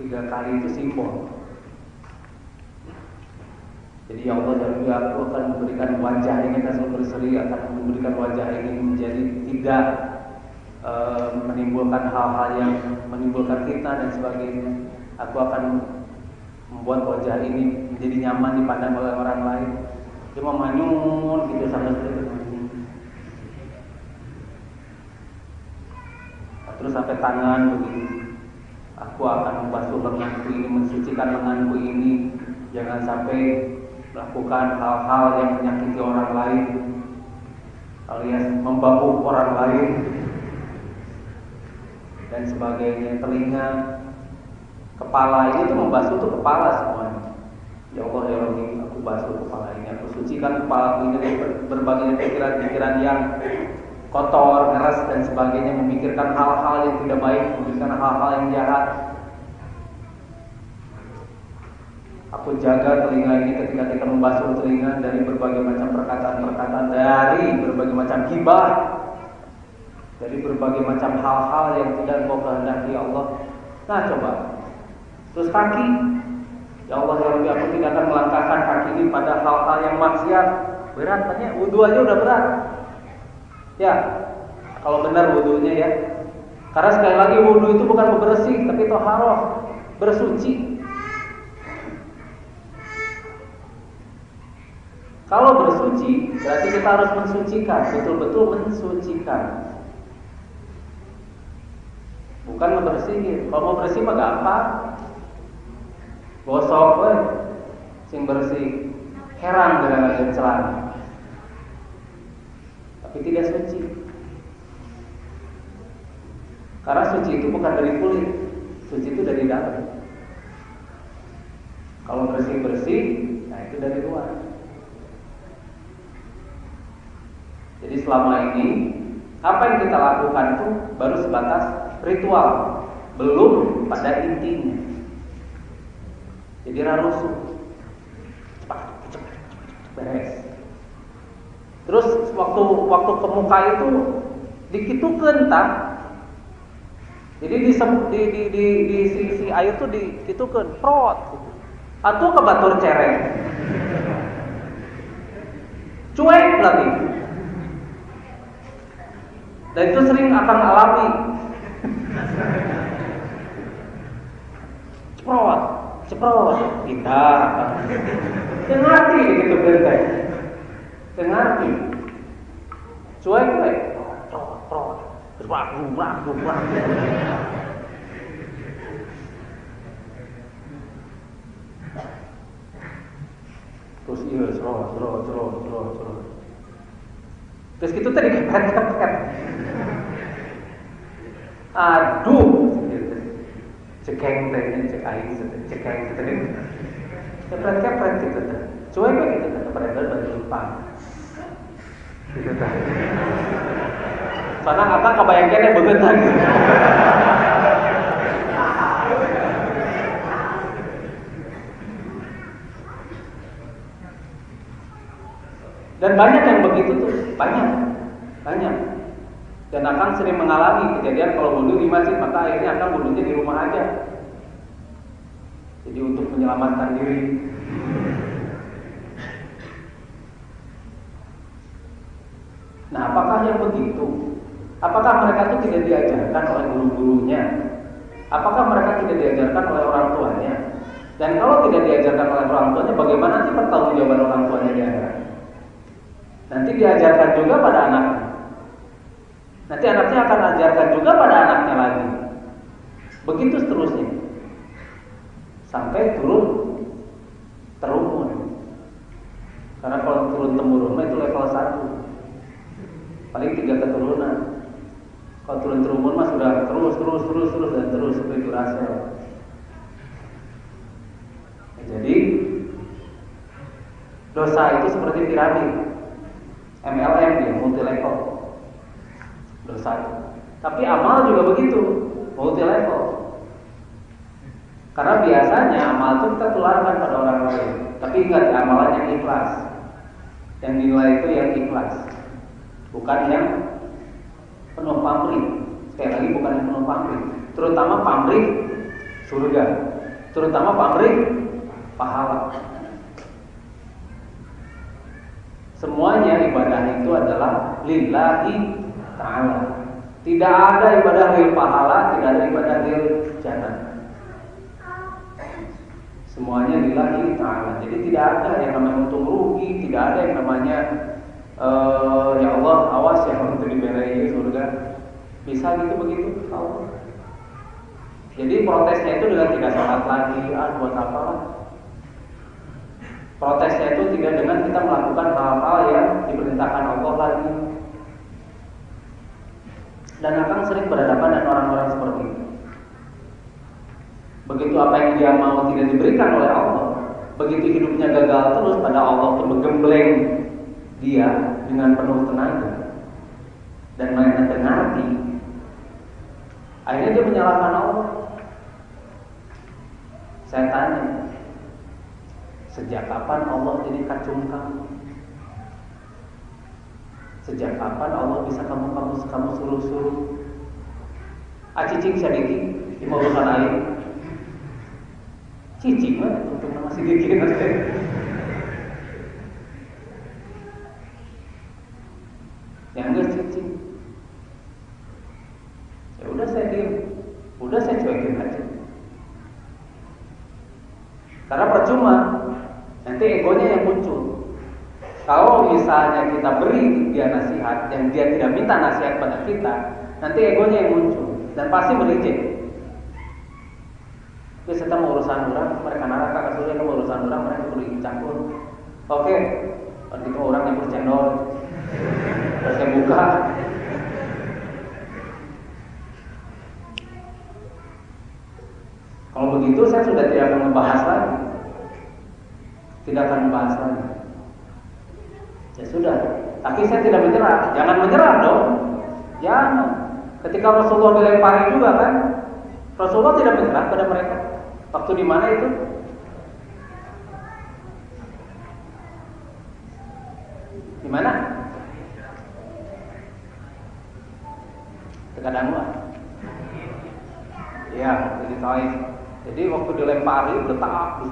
3 kali itu simbol. Jadi ya Allah, jadi aku akan memberikan wajah ini, Rasul berseri akan memberikan wajah ini menjadi tidak menimbulkan hal-hal yang menimbulkan fitnah dan sebagainya. Aku akan membuat wajah ini menjadi nyaman dipandang oleh orang lain. Dia mau manyun gitu sama sekali. Terus sampai tangan begini. Aku akan membasuh lenganku ini, mensucikan lenganku ini. Jangan sampai melakukan hal-hal yang menyakiti orang lain, alias membabuk orang lain dan sebagainya. Telinga, kepala ini tuh membasuh tuh kepala semuanya. Ya Allah ya Rabbi, aku basuh kepala ini, aku sucikan kepala ini dari berbagai pikiran-pikiran yang kotor, keras dan sebagainya, memikirkan hal-hal yang tidak baik, memikirkan hal-hal yang jahat. Aku jaga telinga ini ketika kita membasuh telinga dari berbagai macam perkataan-perkataan, dari berbagai macam ghibah, dari berbagai macam hal-hal yang tidak Engkau kehendaki ya Allah. Nah coba. Terus kaki, ya Allah ya Rabbi, aku tidak akan melangkahkan kaki ini pada hal-hal yang maksiat. Berat, tanya wudu aja udah berat. Ya, kalau benar wudunya ya. Karena sekali lagi wudu itu bukan bersih, tapi thaharah, bersuci. Kalau bersuci, berarti kita harus mensucikan, betul-betul mensucikan. Bukan membersihin. Kalau mau bersih mah gampang. Gosok sing bersih. Herang dengan air celana. Tapi tidak suci. Karena suci itu bukan dari kulit, suci itu dari dalam. Kalau bersih-bersih, nah itu dari luar. Jadi selama ini apa yang kita lakukan itu baru sebatas ritual, belum pada intinya. Jadi rarusu, cepat, beres. Terus waktu ke muka itu dikitukeun tah. Jadi di sisi air itu dikitukeun, prot. Atau ke batur cereng. Cuek lagi. Dan itu sering akan alami. Ceprot, kita ngerti gitu kan. Ngerti. Cuek. Prot. Berak. Terus iya, cerot. Terus gitu tadi kepet. Aduh, cekeng teh, cekeng teh. Kepret gitu teh. Cuek gitu teh, padahal baru lumpang. Gitu teh. Soalnya kakak kebayang kene beungeut lagi. Dan banyak yang begitu tuh, banyak. Dan akan sering mengalami kejadian kalau wudu di masjid, maka akhirnya akan wudunya di rumah aja. Jadi untuk menyelamatkan diri. Nah, apakah yang begitu? Apakah mereka itu tidak diajarkan oleh guru-gurunya? Apakah mereka tidak diajarkan oleh orang tuanya? Dan kalau tidak diajarkan oleh orang tuanya, bagaimana nanti pertanggungjawaban orang tuanya di akhirat? Nanti diajarkan juga pada anaknya. Nanti anaknya akan ajarkan juga pada anaknya lagi. Begitu seterusnya. Sampai turun temurun. Karena kalau turun temurun itu level 1. Paling 3 keturunan. Kalau turun temurun mah sudah terus seperti Duracell. Jadi dosa itu seperti piramid. MLM dia, multi level. Dosa. Tapi amal juga begitu, multi level. Karena biasanya amal itu kita tularkan pada orang lain. Tapi ingat, amalan yang ikhlas. Yang dinilai itu yang ikhlas, bukan yang penuh pamrih. Sekali lagi, bukan yang penuh pamrih. Terutama pamrih surga, terutama pamrih pahala. Semuanya ibadah itu adalah lillahi ta'ala. Tidak ada ibadah lil pahala, tidak ada ibadah lil jannah. Semuanya lillahi ta'ala. Jadi tidak ada yang namanya untung rugi, tidak ada yang namanya ya Allah awas ya untuk diberi surga. Bisa gitu begitu Allah. Jadi protesnya itu dengan tidak sholat lagi, buat apa? Protesnya itu tidak dengan kita melakukan hal-hal yang diperintahkan Allah lagi. Dan akan sering berhadapan dengan orang-orang seperti itu. Begitu apa yang dia mau tidak diberikan oleh Allah, begitu hidupnya gagal terus, pada Allah itu menggembleng dia dengan penuh tenaga dan menyenangkan hati. Akhirnya dia menyalahkan Allah. Saya tanya, sejak kapan Allah jadi kacung kamu? Sejak kapan Allah bisa kamu suruh-suruh? Cicing sadiki di urusan air. Cicing mah untuk nama sedikit nanti. Yang enggak cicing. Ya udah saya diam. Udah saya cuekin aja. Karena percuma, nanti egonya yang muncul. Kalau misalnya kita beri dia nasihat dan dia tidak minta nasihat pada kita, nanti egonya yang muncul dan pasti mereject. Jadi kita mau urusan orang, mereka neraka kasurnya, mau urusan orang, mereka perlu campur. Oke, itu orang yang bercendol, saya buka. Kalau begitu saya sudah tidak akan membahas lagi, tidak akan membahas lagi. Ya sudah, tapi saya tidak menyerah. Jangan menyerah dong. Jangan. Ketika Rasulullah dilempari juga kan, Rasulullah tidak menyerah pada mereka. Waktu di mana itu? Di mana? Dekat Anwar. Iya, jadi Taif. Jadi waktu dilempari, letak,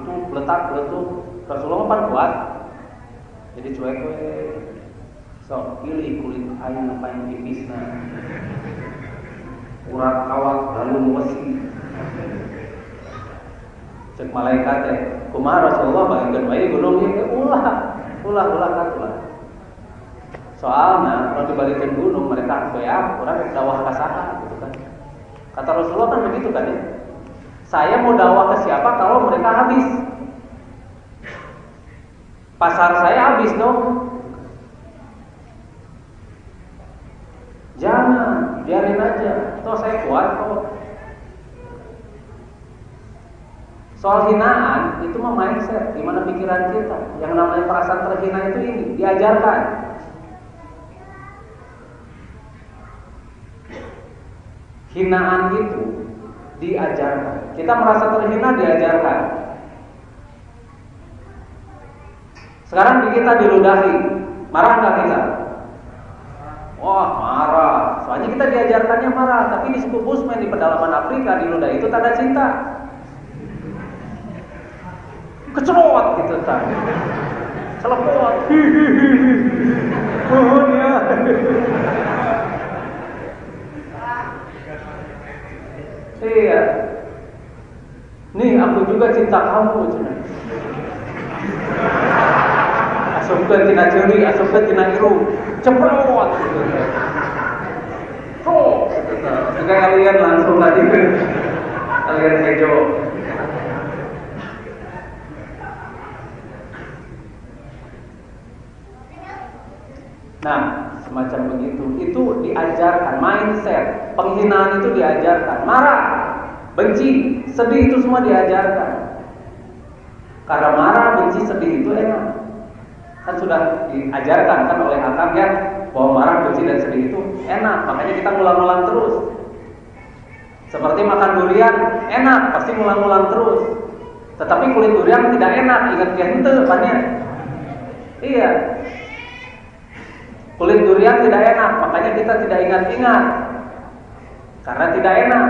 Rasulullah kan kuat. Jadi cuek, so pilih kulit ayam apa yang tipisna, urat kawat lalu wesi. Cek malaikat kumaha Rasulullah bagikan bayi gunung ini ulah. Soalnya kalau dibalikin gunung mereka beak, orang dakwah kasaha gitu kan. Kata Rasulullah kan begitu kan ya. Saya mau dakwah ke siapa kalau mereka habis? Pasar saya habis dong. Jangan, biarin aja. Toh saya kuat kok. Soal hinaan itu mah mindset, gimana pikiran kita. Yang namanya perasaan terhina itu ini diajarkan. Hinaan itu diajarkan. Kita merasa terhina diajarkan. Sekarang kita diludahi, marah nggak kita? Wah marah. Soalnya kita diajarkannya marah. Tapi di suku Busmen di pedalaman Afrika diludahi itu tanda cinta. Kecelot gitu kan. Celepot. Mohon ya. Iya. Nih aku juga cinta kamu. Asupkeun tina ceuri, asupkeun tina irung, ceprot gitu. Jika kalian langsung tadi kalian kejo. Nah, semacam begitu. Itu diajarkan mindset, penghinaan itu diajarkan, marah, benci, sedih itu semua diajarkan. Karena marah, benci, sedih itu enak. Kan sudah diajarkan kan oleh akal ya bahwa marah, benci dan sedih itu enak, makanya kita ngulang-ngulang terus. Seperti makan durian, enak, pasti ngulang-ngulang terus. Tetapi kulit durian tidak enak, ingat henteu pannya. Iya. Kulit durian tidak enak, makanya kita tidak ingat-ingat. Karena tidak enak.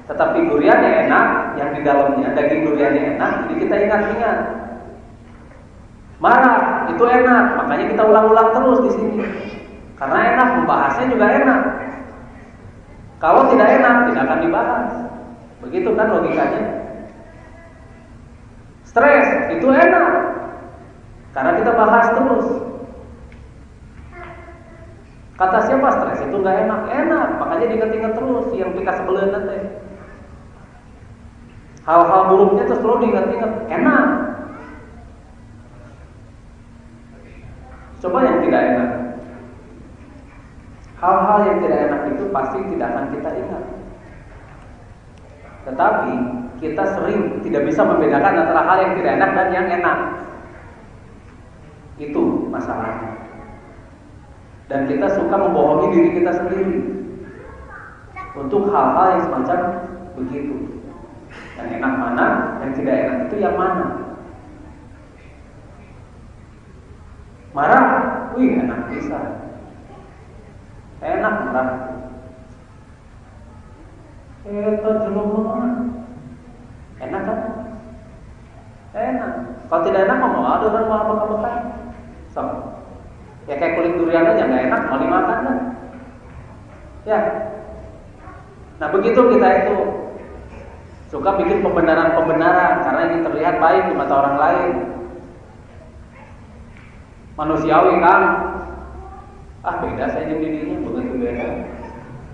Tetapi duriannya enak, yang di dalamnya daging duriannya enak, jadi kita ingat-ingat. Marah itu enak, makanya kita ulang-ulang terus di sini. Karena enak, membahasnya juga enak. Kalau tidak enak, tidak akan dibahas. Begitu kan logikanya. Stres itu enak, karena kita bahas terus. Kata siapa stres itu nggak enak? Enak, makanya diingat-ingat terus yang kita sebelum nanti. Hal-hal buruknya terus selalu diingat-ingat. Enak. Coba yang tidak enak. Hal-hal yang tidak enak itu pasti tidak akan kita ingat. Tetapi kita sering tidak bisa membedakan antara hal yang tidak enak dan yang enak. Itu masalahnya. Dan kita suka membohongi diri kita sendiri untuk hal-hal yang semacam begitu. Yang enak mana, yang tidak enak itu yang mana. Marah, wih enak bisa. Enak marah. Eta jelema. Enak kan? Enak. Kalau tidak enak mau ada orang mau apa-apa. Sama. Ya kayak kulit durian aja nggak enak mau dimakan kan? Ya. Nah begitu kita itu suka bikin pembenaran karena ingin terlihat baik di mata orang lain. Manusiawi kan? Beda saya jeung dirinya begitu beda.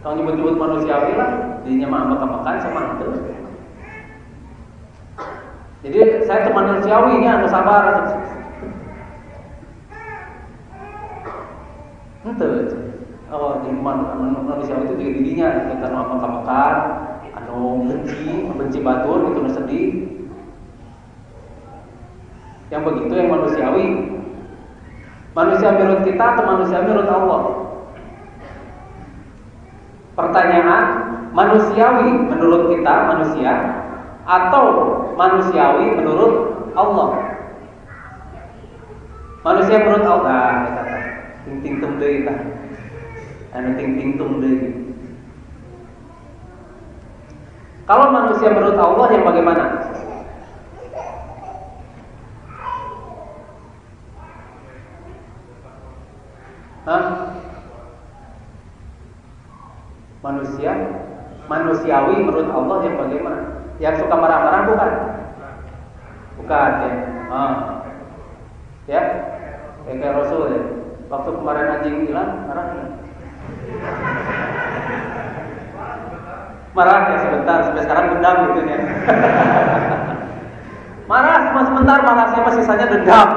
Kalau nyebut-nyebut manusiawi lah, dirinya mah makan sama itu. Jadi saya tuh manusiawi nya anu sabar. Oh, jadi manusiawi itu juga dirinya kita makan, anu benci batur gitu, anu sedih. Yang begitu yang manusiawi. Manusia menurut kita atau manusia menurut Allah? Pertanyaan, manusiawi menurut kita manusia atau manusiawi menurut Allah? Manusia menurut Allah, kata ting tum deui tah. Anu ting tum deui. Kalau manusia menurut Allah yang bagaimana? Manusiawi menurut Allah yang bagaimana? Yang suka marah-marah bukan? Bukan ya. Ya. Kayak Rasul ya. Waktu kemarin anjing hilang, marah ya. Marah ya sebentar, sampai sekarang dendam gitu ya. Marah cuma sebentar, marah saya masih sisanya dendam.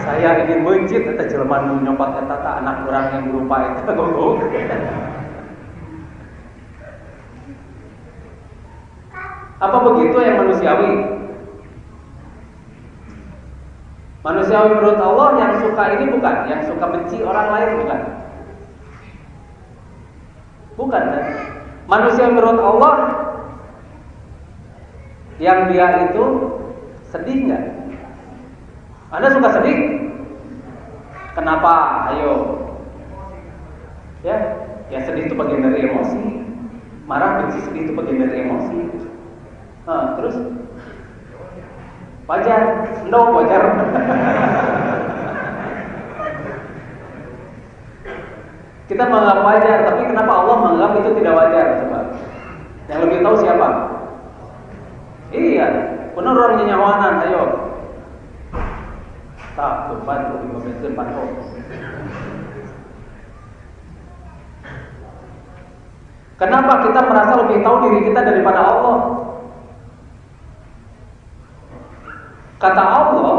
Saya ingin mencit eta jelema nu nyopot eta anak urang yang berupa eta gogo. Apa begitu yang manusiawi? Manusiawi menurut Allah yang suka ini bukan, yang suka benci orang lain bukan. Bukan kan? Manusia menurut Allah yang dia itu sedih nggak? Anda suka sedih? Kenapa? Ayo. Ya sedih itu bagian dari emosi. Marah, benci, sedih itu bagian dari emosi. Terus wajar, wajar. Kita menganggap wajar, tapi kenapa Allah menganggap itu tidak wajar? Coba. Yang lebih tahu siapa? Iya, benar orang nyawanan, ayo. Tak, bantu dimention bantu. Kenapa kita merasa lebih tahu diri kita daripada Allah? Kata Allah,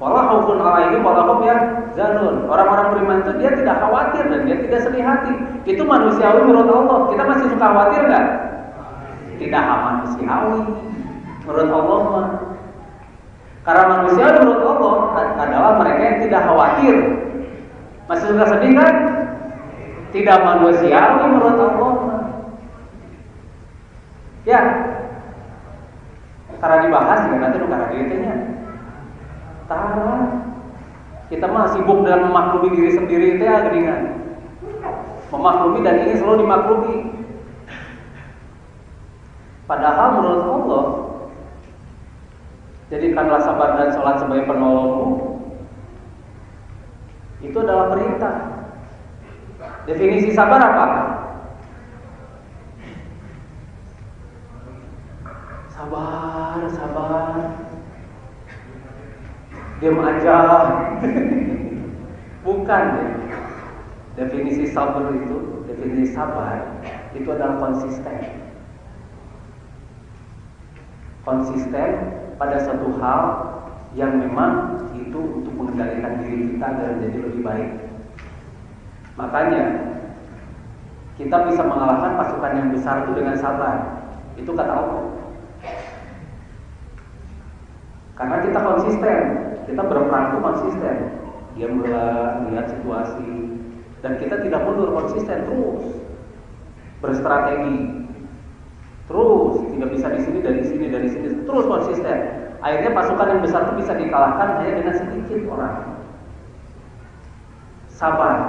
wala khaufun 'alaihim wala hum yahzanun. Orang-orang beriman itu dia tidak khawatir dan dia tidak sedih hati. Itu manusiawi menurut Allah. Kita masih suka khawatir enggak? Tidak manusiawi menurut Allah mah. Karena manusia menurut Allah adalah mereka yang tidak khawatir. Masih suka sedih kan? Tidak manusiawi menurut Allah. Ya, karena dibahas juga nanti karena dirinya. Tara, kita mah sibuk dalam memaklumi diri sendiri itu ya geningan. Memaklumi dan ingin selalu dimaklumi. Padahal menurut Allah, jadikanlah sabar dan sholat sebagai penolongmu. Itu adalah perintah. Definisi sabar apa? Sabar. Diam aja. Bukan ya. Definisi sabar itu adalah konsisten. Konsisten pada satu hal yang memang itu untuk mengendalikan diri kita agar menjadi lebih baik. Makanya kita bisa mengalahkan pasukan yang besar itu dengan sabar. Itu kata Allah. Karena kita konsisten, kita berperang itu konsisten. Dia melihat situasi dan kita tidak mundur, konsisten terus berstrategi. Terus tidak bisa di sini dari sini terus konsisten. Akhirnya pasukan yang besar itu bisa dikalahkan hanya dengan sedikit orang. Sabar.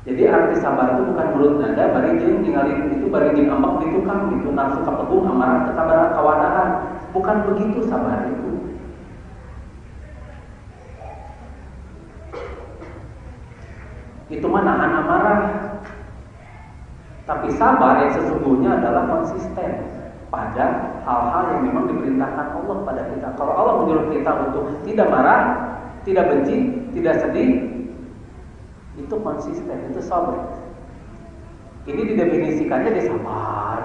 Jadi arti sabar itu bukan mulut nada, bari jeung ningali itu bari jeung ambak di tukang gitu, nafsu kapegung amarah kesabaran kawadahan. Bukan begitu sabar itu. Itu mah nahan amarah. Tapi sabar yang sesungguhnya adalah konsisten pada hal-hal yang memang diperintahkan Allah pada kita. Kalau Allah menyuruh kita untuk tidak marah, tidak benci, tidak sedih, itu konsisten, itu sabar. Ini didefinisikannya di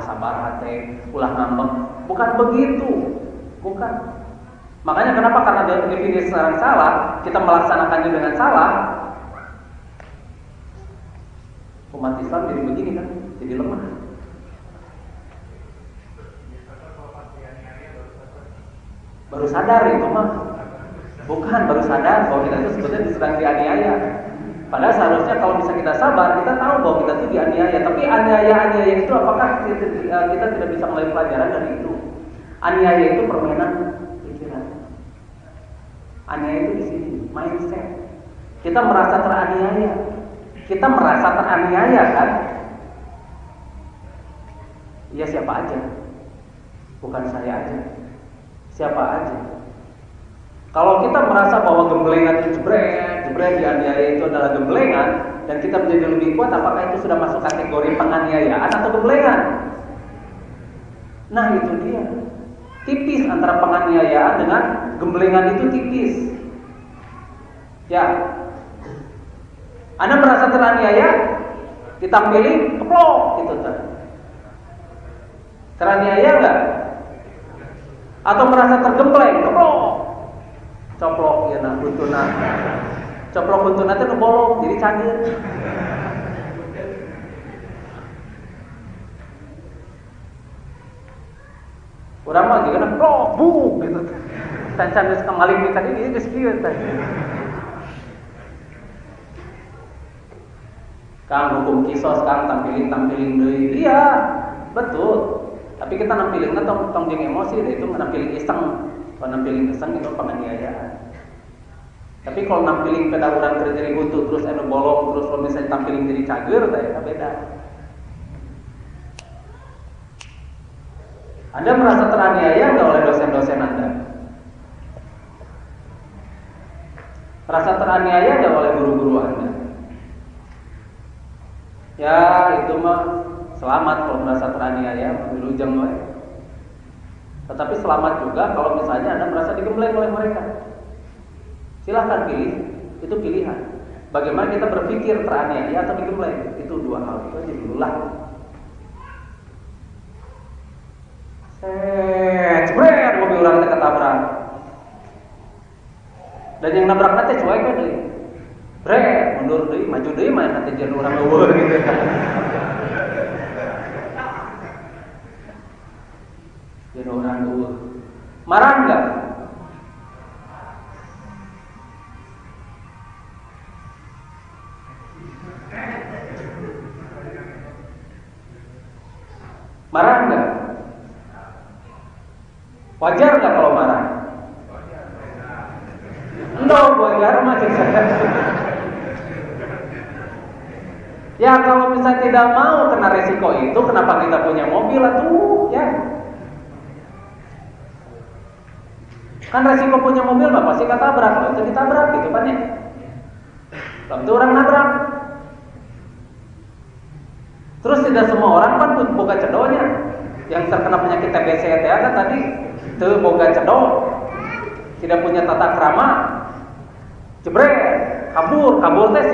sabar hati, ulah ngambek. Bukan begitu, bukan. Makanya kenapa? Karena definisi sekarang salah, kita melaksanakannya dengan salah. Umat Islam jadi begini kan, jadi lemah. Baru sadar itu mah, bukan baru sadar bahwa kita itu sebetulnya sedang dianiaya. Padahal seharusnya kalau bisa kita sabar, kita tahu bahwa kita itu dianiaya. Tapi aniaya itu apakah kita tidak bisa mulai pelajaran dari itu? Aniaya itu permainan pikiran. Aniaya itu di sini, mindset. Kita merasa teraniaya. Kita merasa teraniaya kan? Ya siapa aja, bukan saya aja. Siapa aja. Kalau kita merasa bahwa gemblengan itu jebret dianiaya itu adalah gemblengan dan kita menjadi lebih kuat, apakah itu sudah masuk kategori penganiayaan atau gemblengan? Nah itu dia. Tipis antara penganiayaan dengan gemblengan itu tipis. Ya. Anda merasa teraniaya, ditampilin, keplok gitu kan. Teraniaya enggak? Atau merasa tergembleng, keplok. Coplok ya nah buntuna. Coplok buntuna teh nu bolong jadi cager. Urang mah juga plok buk gitu. Tancan geus kamaling tadi ini geus kieu tadi. Kang hukum kisos Kang tampilin deui. Iya, betul. Tapi kita nampilin tong jeung emosi itu nampilin iseng. Kalau nampilin iseng itu penganiayaan. Tapi kalau nampilin kedaruran kerja buntu terus anu bolong terus kalau misalnya tampilin jadi cager teh beda. Anda merasa teraniaya enggak oleh dosen-dosen Anda? Merasa teraniaya enggak oleh guru-guru Anda? Ya itu mah selamat kalau merasa teraniaya, wilujeng we. Tetapi selamat juga kalau misalnya Anda merasa digembleng oleh mereka. Silahkan pilih, itu pilihan. Bagaimana kita berpikir teraniaya atau digembleng? Itu dua hal itu aja dulu lah. Jebret mobil orang teh ketabrak. Dan yang nabrak nanti cuek kan deui. Bret, mundur deui, maju deui mah nanti jadi orang eueuh gitu. Jadi orang eueuh. Marah enggak? Marah nggak? Wajar nggak kalau marah? No, wajar mah saya. Ya kalau misalnya tidak mau kena resiko itu, kenapa kita punya mobil atuh? Ya. Kan resiko punya mobil mah pasti ketabrak, kalau itu ditabrak gitu kan ya. Kalau itu orang nabrak. Terus tidak semua orang kan boga cedonya. Yang terkena penyakit TBC kan tadi teu boga cedok. Tidak punya tata krama. Jebret, kabur teh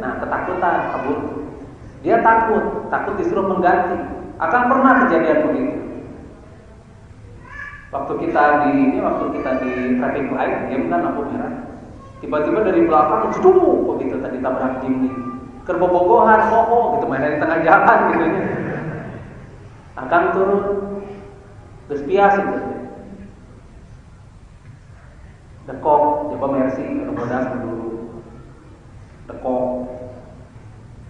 nah ketakutan, kabur. Dia takut disuruh mengganti. Akan pernah kejadian begitu. Waktu kita di traffic light, dia kan lampu merah. Tiba-tiba dari belakang jeduk begitu tadi tabrak Jimny. Kerbobogohan, gitu main di tengah jalan gitu ya. Akan turun terus biasa gitu. Dekok, coba mercy, bodas dulu. Dekok.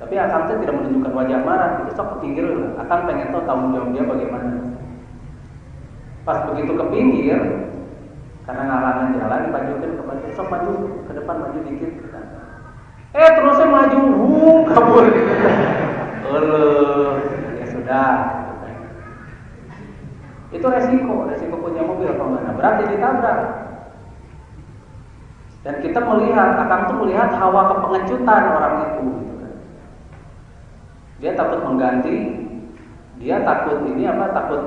Tapi Akang itu tidak menunjukkan wajah marah, itu sok ke pinggir lah. Akang pengen tahu tanggung jawab dia bagaimana. Pas begitu ke pinggir, karena ngalangan jalan, dipajukan ke depan, sok maju ke depan, maju dikit. Terusnya maju, kabur. Ya sudah. Itu resiko punya mobil kalau nggak nabrak jadi tabrak. Dan kita melihat, Akang tuh melihat hawa kepengecutan orang itu. Dia takut mengganti, dia takut takut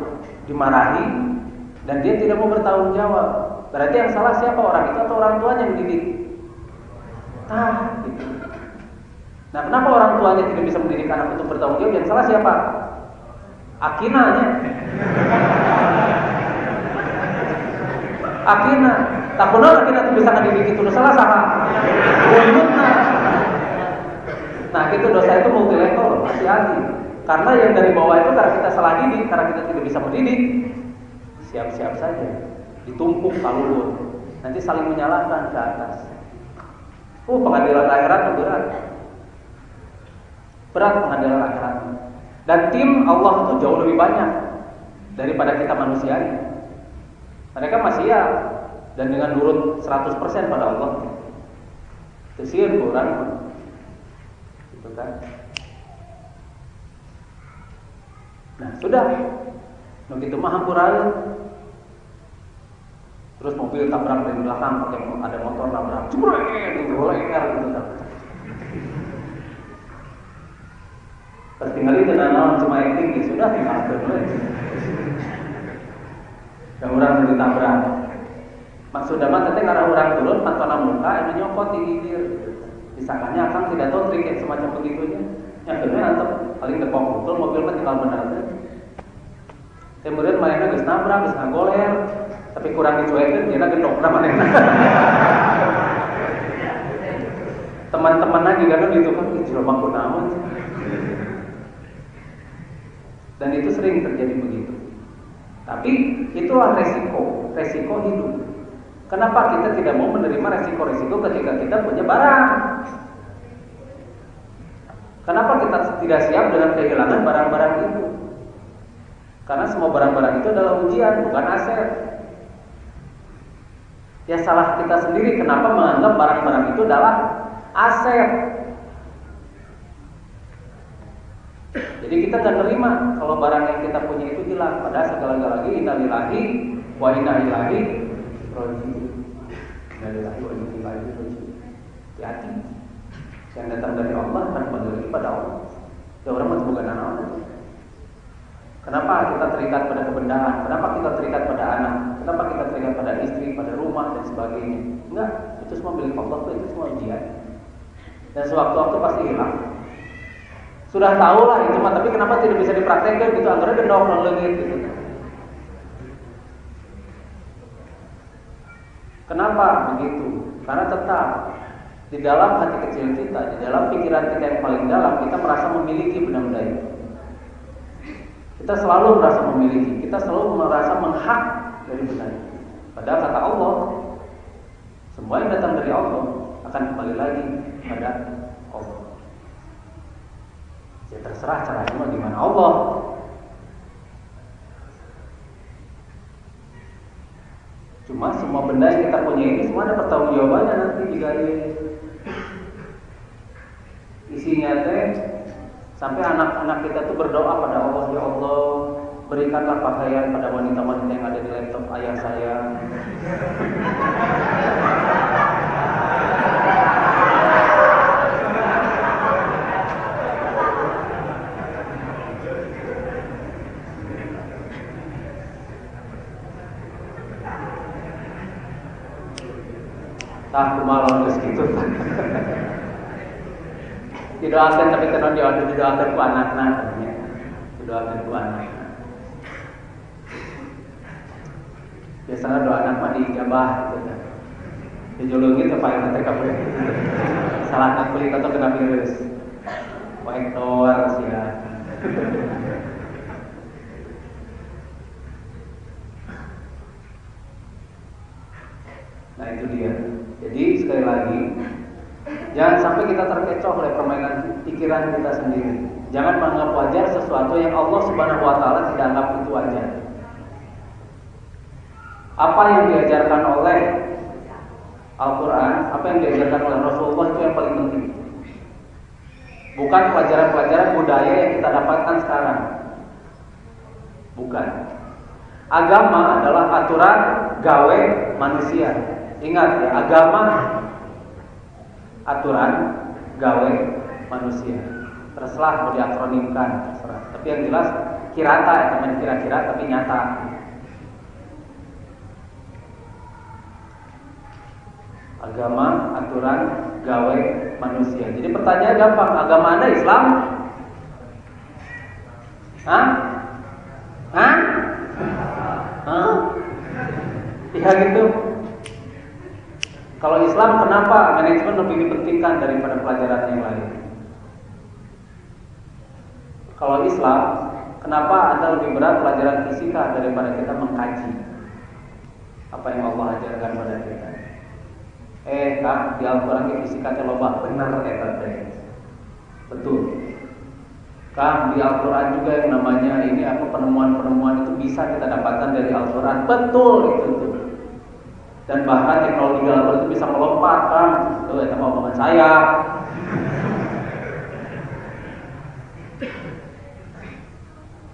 dimarahi, dan dia tidak mau bertanggung jawab. Berarti yang salah siapa, orang itu atau orang tuanya yang dididik? Gitu. Nah, kenapa orang tuanya tidak bisa mendidik anak untuk bertanggung jawab? Yang salah siapa? Akinanya. Akina. Takutnya Akina itu bisa mendidik itu salah salah. Nah, itu dosa itu multi level, hati-hati. Karena yang dari bawah itu karena kita salah didik, karena kita tidak bisa mendidik, siap-siap saja ditumpuk kalulur. Nanti saling menyalahkan ke atas. Pengadilan akhirat berat. Berat pengadilan akhirat. Dan tim Allah itu jauh lebih banyak daripada kita manusia. Mereka masih dan dengan nurut 100% pada Allah. Kesian kurang. Gitu kan. Nah, sudah. Begitu mah hampuraeun. Terus mobil tabrak dari belakang, pakai ada motor tabrak, jebret gitu, leher gitu kan. Terus tinggal itu nanaon cuma acting ya sudah tinggalkan dulu. Dan orang ditabrak. Maksudnya mah teteh karena orang turun pantona muka anu nyokot di bibir. Disangkanya Akang tidak tahu trik yang semacam begitunya. Yang kedua antep paling dekok betul mobil mah tinggal bener teh. Kemudian mainnya geus nabrak, geus ngagoler. Tapi kurang dicuekin, dia gendong namanya. Teman-teman lagi kan gitu kan, jelema kunaon. Dan itu sering terjadi begitu. Tapi itulah resiko hidup. Kenapa kita tidak mau menerima resiko-resiko ketika kita punya barang? Kenapa kita tidak siap dengan kehilangan barang-barang itu? Karena semua barang-barang itu adalah ujian, bukan aset. Ya salah kita sendiri kenapa menganggap barang-barang itu adalah aset. Jadi kita nggak terima kalau barang yang kita punya itu hilang. Padahal segala-galanya inna lillahi wa inna ilaihi raji'un. Inna lillahi wa inna ilaihi raji'un. Hati-hati. Yang datang dari Allah akan kembali pada Allah. Ya orang mah bukan anak-anak. Kenapa kita terikat pada kebendaan? Kenapa kita terikat pada anak? Kenapa kita terikat pada istri, pada rumah dan sebagainya? Enggak, itu semua milik Allah, itu semua ujian. Dan sewaktu-waktu pasti hilang. Sudah tahu lah itu mah, tapi kenapa tidak bisa dipraktekkan gitu? Anggaran gendong leungit gitu. Kenapa begitu? Karena tetap di dalam hati kecil kita, di dalam pikiran kita yang paling dalam, kita merasa memiliki benda-benda itu. Kita selalu merasa memiliki, kita selalu merasa menghak dari benda itu. Padahal kata Allah, semua yang datang dari Allah akan kembali lagi pada Allah. Ya terserah caranya mau gimana Allah. Cuma semua benda yang kita punya ini semua ada pertanggungjawabannya nanti jika isinya teh sampai anak-anak kita tuh berdoa pada Allah, ya Allah berikanlah pakaian pada wanita-wanita yang ada di laptop ayah saya. Aku malah terus gitu. Didoakan tapi terus didoakan ku anak-anak katanya. Didoakan ku anak. Biasanya doa anak mah diijabah gitu kan. Dijulungi teh paling nanti kabeh. Salah nak kulit atau kena virus. Vektor sia. Nah itu dia. Jadi sekali lagi, jangan sampai kita terkecoh oleh permainan pikiran kita sendiri. Jangan menganggap wajar sesuatu yang Allah Subhanahu wa taala tidak anggap itu wajar. Apa yang diajarkan oleh Al-Quran, apa yang diajarkan oleh Rasulullah itu yang paling penting. Bukan pelajaran-pelajaran budaya yang kita dapatkan sekarang. Bukan. Agama adalah aturan gawe manusia. Ingat ya, agama aturan gawe manusia. Terserah mau diakronimkan, terserah. Tapi yang jelas kirata ya teman, kira-kira tapi nyata. Agama aturan gawe manusia. Jadi pertanyaan gampang, agama Anda Islam? Hah? Hah? Hah? Ya gitu. Kalau Islam kenapa manajemen lebih dipentingkan daripada pelajaran yang lain? Kalau Islam, kenapa Anda lebih berat pelajaran fisika daripada kita mengkaji apa yang Allah ajarkan pada kita? Kak, di Al-Quran fisika loba benar teh. Betul. Kak, di Al-Quran juga yang namanya ini apa penemuan-penemuan itu bisa kita dapatkan dari Al-Quran. Betul itu. Dan bahkan teknologi Al-Quran itu bisa melompat, kan? Itu ya sama omongan saya.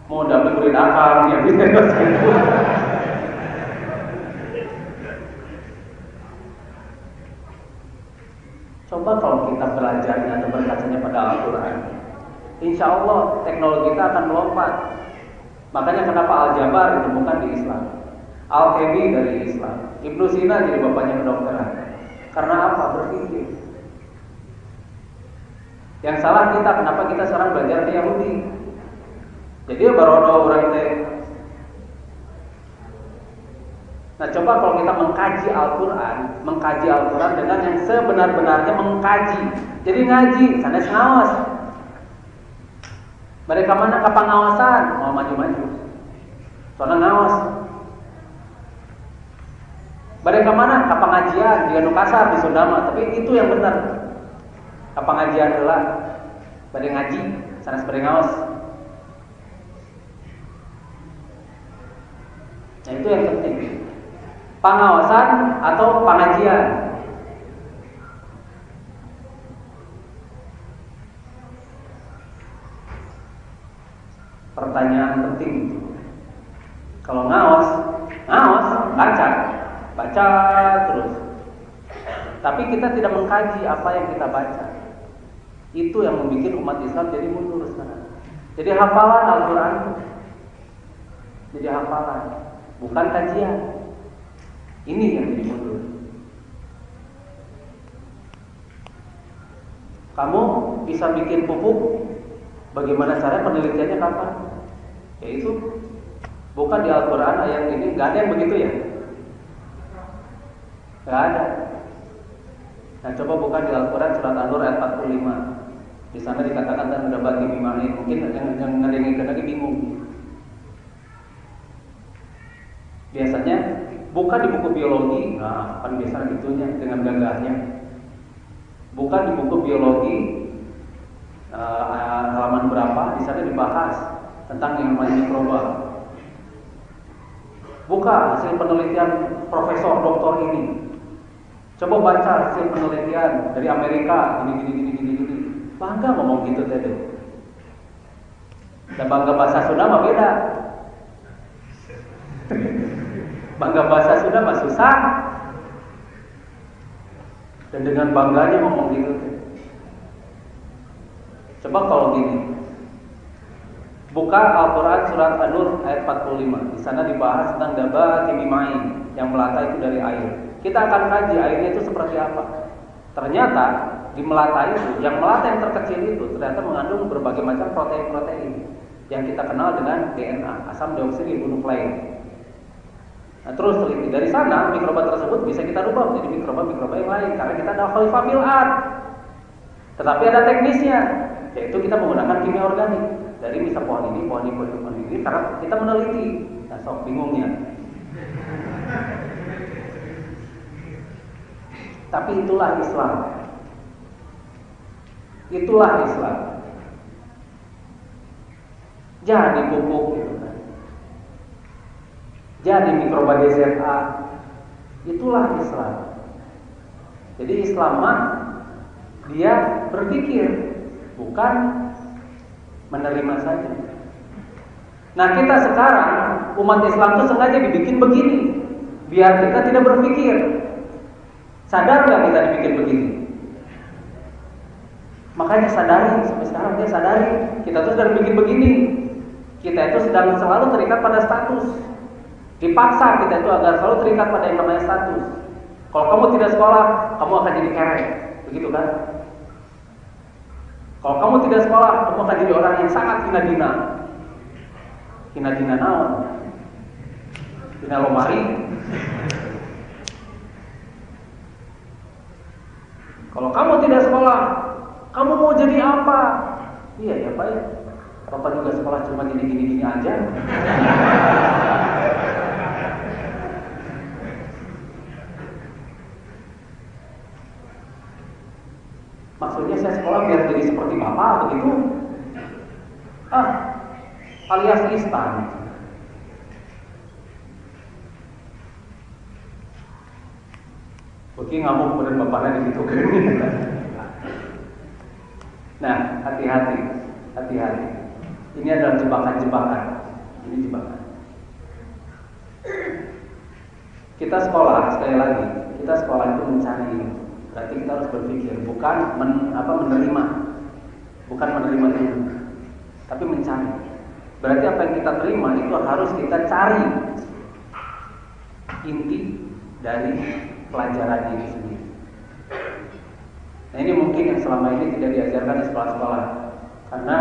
Mau dapat murid akal ya gitu. Coba kalau kita belajarnya atau berkacanya pada Al-Quran, insya Allah teknologi kita akan melompat. Makanya kenapa Al-Jabar ditemukan di Islam, Al-Kebi dari Islam, Ibnu Sina jadi bapaknya kedokteran. Karena apa? Berpikir. Yang salah kita, kenapa kita sekarang belajar ke Yahudi? Jadi barodo orang teh. Nah coba kalau kita mengkaji Al-Quran dengan yang sebenar-benarnya mengkaji. Jadi ngaji, sanes ngawas. Mereka mana ke pengawasan? Mau maju-maju. Soalnya ngawas. Mereka mana ke pengajian? Di anu kasar di Sundama, tapi itu yang benar. Ke pengajian adalah pada ngaji, sanes pada ngawas. Nah itu yang penting. Pengawasan atau pengajian. Pertanyaan penting. Kalau ngawas, baca terus. Tapi kita tidak mengkaji apa yang kita baca. Itu yang membuat umat Islam jadi mundur sekarang. Jadi hafalan Al-Quran, jadi hafalan, bukan kajian. Ini yang jadi mundur. Kamu bisa bikin pupuk, bagaimana cara penelitiannya kapan? Yaitu bukan di Al-Quran ayat ini, nggak ada yang begitu ya? Nggak ada. Nah coba bukan di Al-Quran surat An-Nur ayat 45. Di sana dikatakan dan sudah bagi bimain. Mungkin yang ngedengerin lagi bingung. Biasanya bukan di buku biologi, nah kan biasa gitunya dengan gagahnya. Bukan di buku biologi halaman berapa, di sana dibahas tentang yang namanya mikroba. Bukan hasil penelitian profesor doktor ini. Coba baca hasil penelitian dari Amerika, gini. Bangga ngomong gitu tadi. Dan bangga bahasa Sunda mah beda. Bangga bahasa Sunda mah susah. Dan dengan bangganya ngomong gitu. Coba kalau gini. Buka Al-Quran surat An-Nur ayat 45. Di sana dibahas tentang daba timimai, yang melata itu dari air. Kita akan kaji airnya itu seperti apa. Ternyata di melata itu, yang melata yang terkecil itu ternyata mengandung berbagai macam protein-protein yang kita kenal dengan DNA, asam deoksiribonuklein. Nah, terus teliti dari sana mikroba tersebut bisa kita rubah menjadi mikroba-mikroba yang lain karena kita ada khalifah mil'at. Tetapi ada teknisnya, yaitu kita menggunakan kimia organik. Dari misal pohon ini karena kita meneliti. Nah, sok bingungnya. Tapi itulah Islam. Itulah Islam. Jadi pupuk gitu kan. Jadi mikroba DZA. Itulah Islam. Jadi Islam mah dia berpikir, bukan menerima saja. Nah, kita sekarang umat Islam itu sengaja dibikin begini biar kita tidak berpikir. Sadar nggak kita dibikin begini? Makanya sadari, sampai sekarang dia sadari kita tuh sedang bikin begini. Kita itu sedang selalu terikat pada status. Dipaksa kita itu agar selalu terikat pada yang namanya status. Kalau kamu tidak sekolah, kamu akan jadi kerek, begitu kan? Kalau kamu tidak sekolah, kamu akan jadi orang yang sangat hina-dina. Hina-dina naon? Hina lomari. Kalau kamu tidak sekolah, kamu mau jadi apa? Iya ya Pak ya. Bapak juga sekolah cuma gini-gini aja. Maksudnya saya sekolah biar jadi seperti Bapak begitu? Alias instan. Bagi ngamuk kemudian bapaknya gitu kan. Nah, hati-hati. Ini adalah jebakan-jebakan. Ini jebakan. Kita sekolah, sekali lagi, kita sekolah itu mencari ilmu. Berarti kita harus berpikir, bukan menerima, bukan menerima ilmu, tapi mencari. Berarti apa yang kita terima itu harus kita cari inti dari pelajaran itu sendiri. Nah, ini mungkin yang selama ini tidak diajarkan di sekolah-sekolah, karena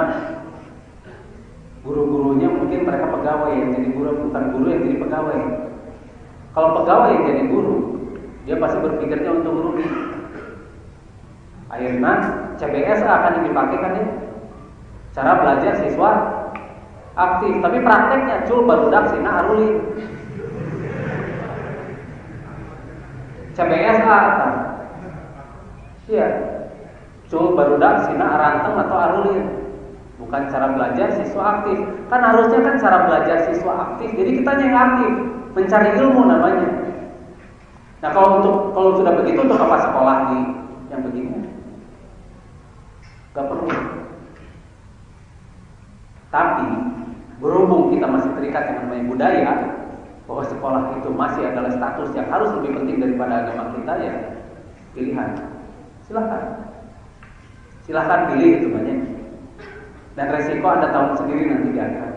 guru-gurunya mungkin mereka pegawai yang jadi guru, bukan guru yang jadi pegawai. Kalau pegawai yang jadi guru, dia pasti berpikirnya untuk rugi. Akhirnya CBSA akan dipakai kan ya, cara belajar siswa aktif, tapi prakteknya cul barudak sina arulin. CBSA kan, iya, cul barudak sina aranteng atau arulin, bukan cara belajar siswa aktif. Kan harusnya kan cara belajar siswa aktif, jadi kita yang aktif, mencari ilmu namanya. Nah kalau sudah begitu untuk apa sekolah di yang begini? Gak perlu. Tapi berhubung kita masih terikat yang namanya budaya, bahwa sekolah itu masih adalah status yang harus lebih penting daripada agama kita, ya pilihan. Silahkan pilih itu banyak. Dan resiko Anda tahu sendiri nanti di akhirat.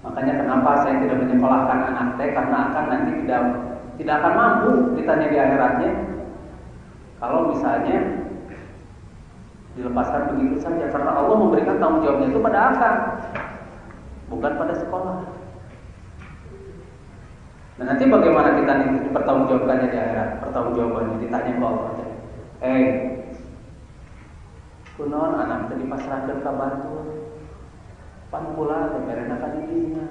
Makanya kenapa saya tidak menyekolahkan anak saya, karena akan nanti tidak akan mampu ditanya di akhiratnya. Kalau misalnya dilepaskan begitu saja, karena Allah memberikan tanggung jawabnya itu pada akal, bukan pada sekolah. Nah, nanti bagaimana kita dipertanggungjawabkannya di akhirat? Pertanggungjawabannya ditanya ke Allah. Kunaon anak tadi pasrahkeun ka batur, pan kula teh berena ka didinya.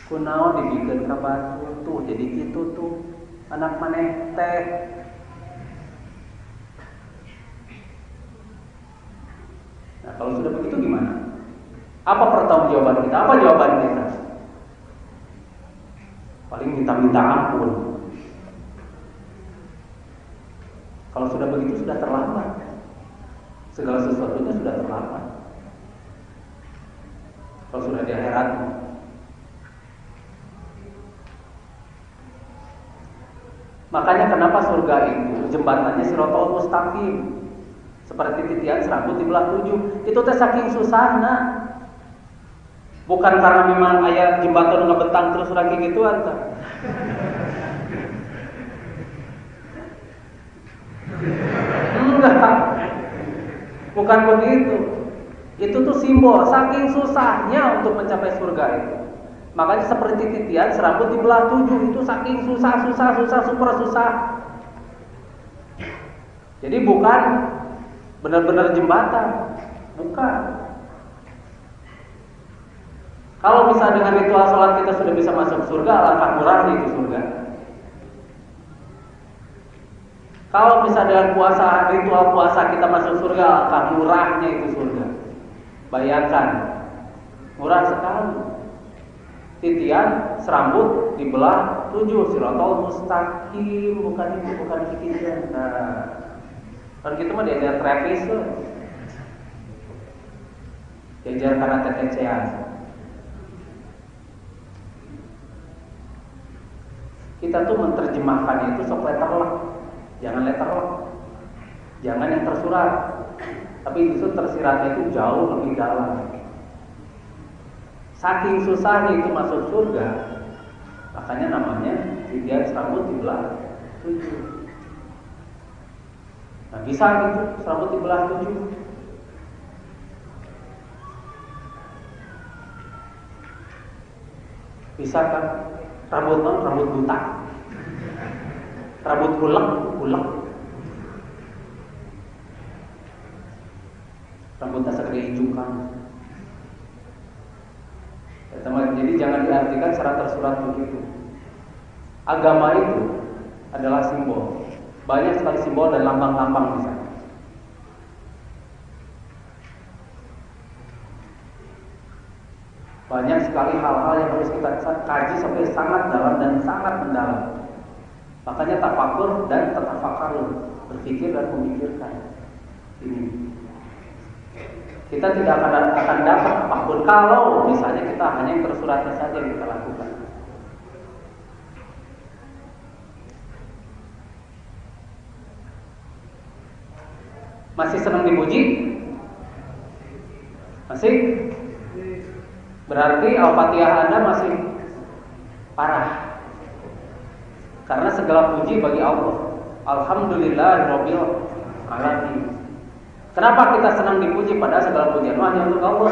Kunaon dibikeun ka batur tuh jadi kitu tuh. Anak maneh teh. Nah, Kalau sudah begitu gimana? Apa pertanggungjawaban kita? Apa jawaban kita? Paling minta ampun. Kalau sudah begitu sudah terlambat. Segala sesuatunya sudah terlambat. Kalau sudah di akhirat. Makanya kenapa surga itu jembatannya Siratal Mustaqim, seperti titian serambut dibelah 7. Itu teh saking susahna. Bukan karena memang aya jembatan ngebentang terus lagi gitu anta. Enggak. Bukan begitu. Itu tuh simbol saking susahnya untuk mencapai surga itu. Makanya seperti titian serambut dibelah 7, itu saking susah, super susah. Jadi bukan benar-benar jembatan, bukan. Kalau bisa dengan ritual sholat kita sudah bisa masuk surga, alangkah murahnya itu surga. Kalau bisa dengan puasa, ritual puasa kita masuk surga, alangkah murahnya itu surga. Bayangkan, murah sekali. Titian serambut dibelah 7, Siratal Mustaqim, bukan itu, bukan titian. Nah, kan kita mah diajar Travis tuh, diajar karena tetecean. Kita tuh menerjemahkannya itu sok letterlock, jangan letterlock, jangan yang tersurat, tapi justru tersiratnya itu jauh lebih dalam. Saking susahnya itu masuk surga, makanya namanya titian serambut dibelah 7. Nah bisa gitu, serambut dibelah 7. Bisa kan? Rambut buta, rambut hulek, rambutnya segede ijukan. Jadi jangan diartikan secara tersurat begitu. Agama itu adalah simbol. Banyak sekali simbol dan lambang-lambang di sana. Banyak sekali hal-hal yang harus kita kaji sampai sangat dalam dan sangat mendalam. Makanya tafakur dan tatafakarun, berpikir dan memikirkan. Ini. Kita tidak akan dapat apapun kalau misalnya kita hanya yang tersuratnya saja yang kita lakukan. Masih senang dipuji? Masih? Berarti Al-Fatihah Anda masih parah. Karena segala puji bagi Allah. Alhamdulillahirabbil alamin. Kenapa kita senang dipuji pada segala pujian hanya untuk Allah?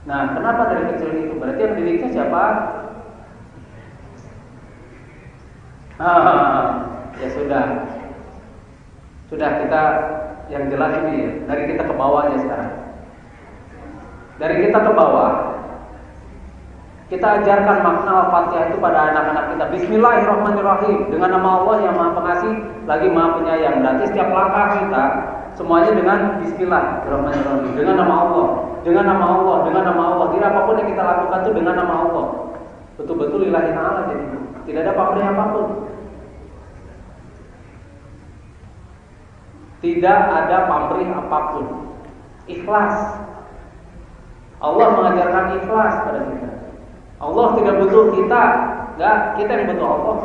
Nah, kenapa dari kecil itu? Berarti yang didiknya siapa? Ya sudah. Sudah kita yang jelas ini ya. Dari kita ke bawahnya sekarang. Dari kita ke bawah, kita ajarkan makna Al-Fatihah itu pada anak-anak kita. Bismillahirrahmanirrahim. Dengan nama Allah yang Maha Pengasih lagi Maha Penyayang. Berarti setiap langkah kita semuanya dengan Bismillahirrahmanirrahim. Dengan nama Allah, dengan nama Allah, dengan nama Allah. Tidak apapun yang kita lakukan itu dengan nama Allah. Betul-betul lillahi ta'ala jadi. Tidak ada pamrih apapun. Tidak ada pamrih apapun. Ikhlas. Allah mengajarkan ikhlas pada kita. Allah tidak butuh kita, enggak, kita yang butuh Allah.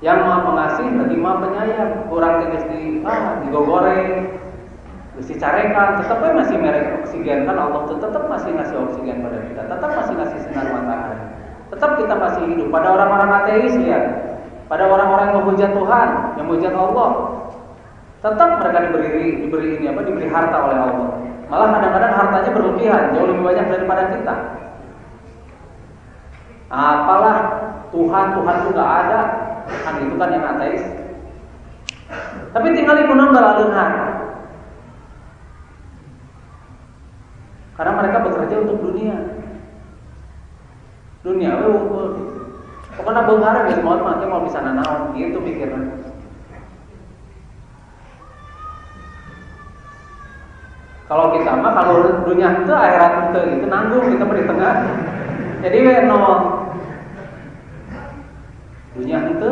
Yang Maha Pengasih lagi Maha Penyayang. Kurang tegas digogoreng, dicarekan, tetap masih merek oksigen kan Allah tetap masih ngasih oksigen pada kita, tetap masih ngasih sinar matahari. Tetap kita masih hidup. Pada orang-orang ateis lihat, pada orang-orang yang menghujat Tuhan, yang menghujat Allah, tetap mereka diberi harta oleh Allah. Malah kadang-kadang hartanya berlebihan, jauh lebih banyak daripada kita. Apalah Tuhan itu nggak ada, kan itu kan yang ateis. Tapi tinggal imunan balalengan. Karena mereka bekerja untuk dunia. Dunia, pokoknya beunghar geus mau bisa nanaon, gitu pikirnya. Kalau kita mah kalau dunia itu akhirat itu nanggung kita di tengah. Jadi no dunia itu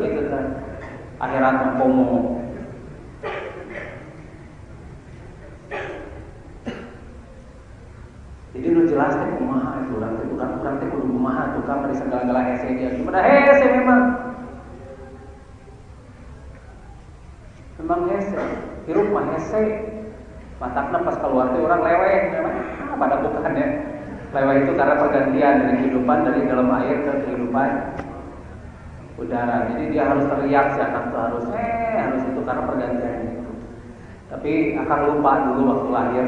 gitu kan. Akhirat pomo. Jadi nu jelas teh kumaha itu urang teh kudu kumaha tuh kan dari segala-gala hese dia. Gimana hese memang. Memang hese. Hirup mah hese. Matakna pas keluar teh orang leweh memang pada bukan ya. Leweh itu karena pergantian dari kehidupan dari dalam air ke kehidupan udara. Jadi dia harus teriak si anak itu harus itu karena pergantian itu. Tapi akan lupa dulu waktu lahir.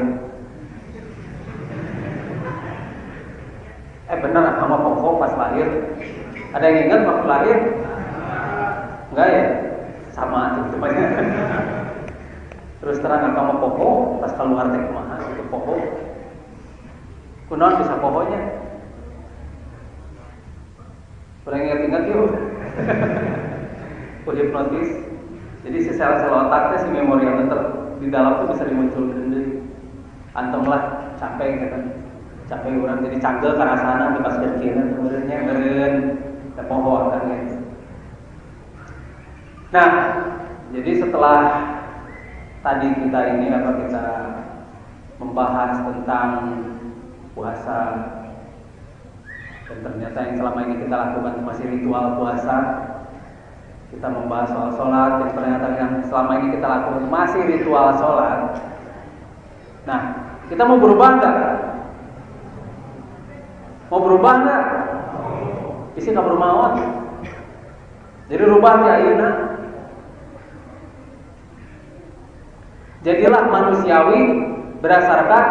Bener sama pokok pas lahir. Ada yang ingat waktu lahir? Enggak ya? Sama itu banyak. Terus terang sama pokok pas keluar teh kumaha itu pokok. Kunaon bisa pokoknya? Kurang ingat yuk. Hipnotis. Jadi si sel-sel otak teh si memori yang di dalam tuh bisa dimunculkan deui. Antum lah capek gitu. Capek orang jadi canggel karena sana di pas berkira sebenarnya beren pohon kan gitu. Nah, jadi setelah tadi kita membahas tentang puasa dan ternyata yang selama ini kita lakukan masih ritual puasa. Kita membahas soal sholat dan ternyata yang selama ini kita lakukan masih ritual sholat. Nah, kita mau berubah nggak? Mau berubah nggak? Isi kabur maut. Jadi rubah di ayeuna. Jadilah manusiawi berdasarkan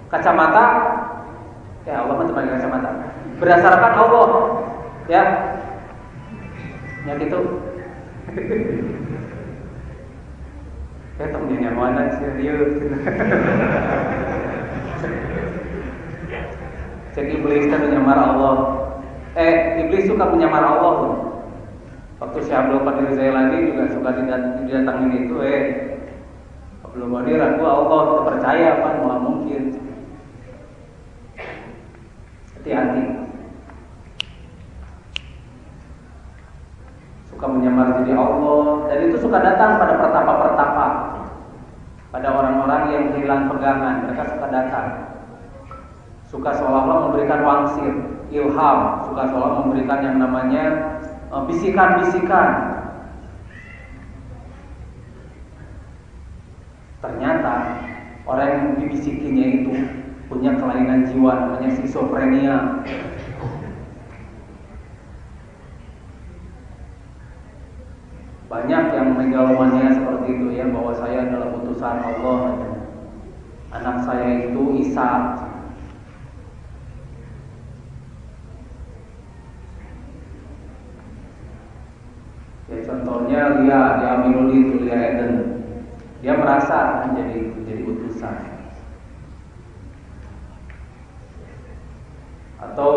kacamata. Ya Allah mah cuma kacamata. Berdasarkan Allah. Ya. Ya gitu. Tong nyawanan serius. Jadi iblis kan menyamar Allah. Iblis suka menyamar Allah. Waktu Syekh Abdul Qadir Jailani juga suka didatangin itu. Abdul Qadir aku Allah percaya apa mau mungkin. Hati-hati. Suka menyamar jadi Allah dan itu suka datang pada pertapa-pertapa. Pada orang-orang yang kehilangan pegangan, mereka suka datang. Suka seolah-olah memberikan wangsir, ilham, suka seolah memberikan yang namanya bisikan-bisikan. Ternyata orang yang dibisikinya itu punya kelainan jiwa namanya skizofrenia. Banyak yang megalomania seperti itu ya, bahwa saya adalah utusan Allah. Anak saya itu Isa. Ya contohnya Lia di Amirul itu Lia Eden. Dia merasa menjadi utusan. Atau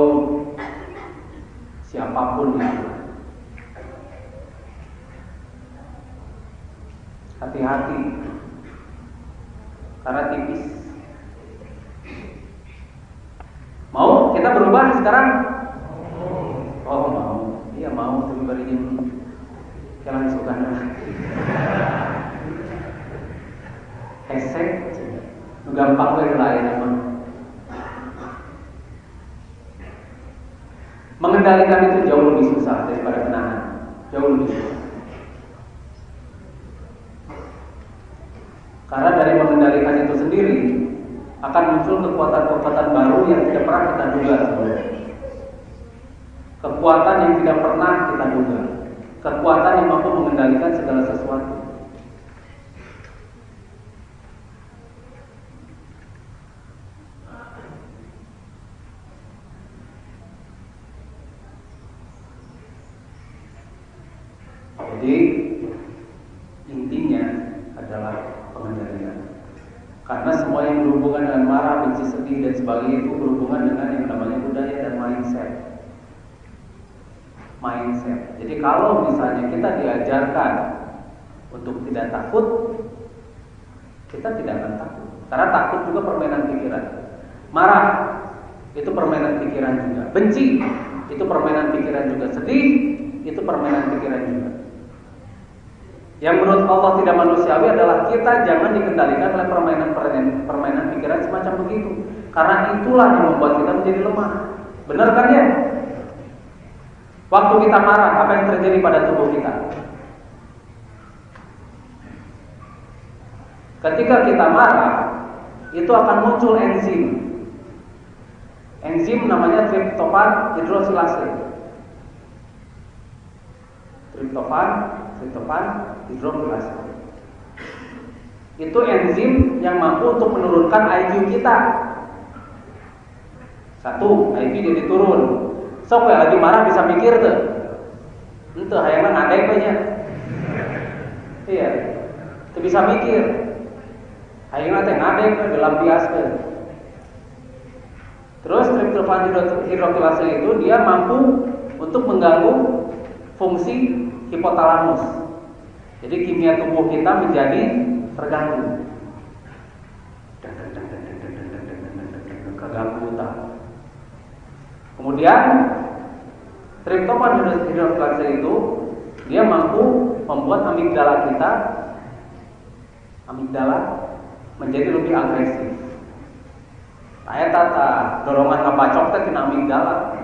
siapapun itu. Hati-hati. Karena tipis. Mau kita berubah sekarang? Oh mau. Iya mau tapi bariin kalian suka hesek gampang we lain apa. Mengendalikan itu jauh lebih susah daripada menahan. Jauh lebih susah. Karena dari mengendalikan itu sendiri akan muncul kekuatan-kekuatan baru yang tidak pernah kita duga sebelumnya. Kekuatan yang tidak pernah kita duga. Kekuatan yang mampu mengendalikan segala sesuatu. Jadi intinya adalah pengendalian. Karena semua yang berhubungan dengan marah, benci, sedih dan sebagainya itu berhubungan dengan yang namanya budaya dan mindset. Jadi kalau misalnya kita diajarkan untuk tidak takut, kita tidak akan takut. Karena takut juga permainan pikiran. Marah itu permainan pikiran juga. Benci itu permainan pikiran juga. Sedih itu permainan pikiran juga. Yang menurut Allah tidak manusiawi adalah kita jangan dikendalikan oleh permainan pikiran semacam begitu. Karena itulah yang membuat kita menjadi lemah. Benar kan ya? Waktu kita marah, apa yang terjadi pada tubuh kita? Ketika kita marah, itu akan muncul enzim. Enzim namanya triptofan hidroksilase. Triptofan hidroksilase. Itu enzim yang mampu untuk menurunkan IQ kita. Satu, IQ jadi turun. Sok ya lagi marah bisa mikir tuh. Ente hayangna ngadeg banyak. Iya. Itu bisa mikir. Hayangna teh ngadeg dilampiaskeun. Terus triptofan hidroksilase itu dia mampu untuk mengganggu fungsi hipotalamus. Jadi kimia tubuh kita menjadi terganggu. Keganggu tak. Kemudian triptofan hidroksilase itu dia mampu membuat amigdala kita menjadi lebih agresif. Saya tata dorongan ngabacok teh tina amigdala.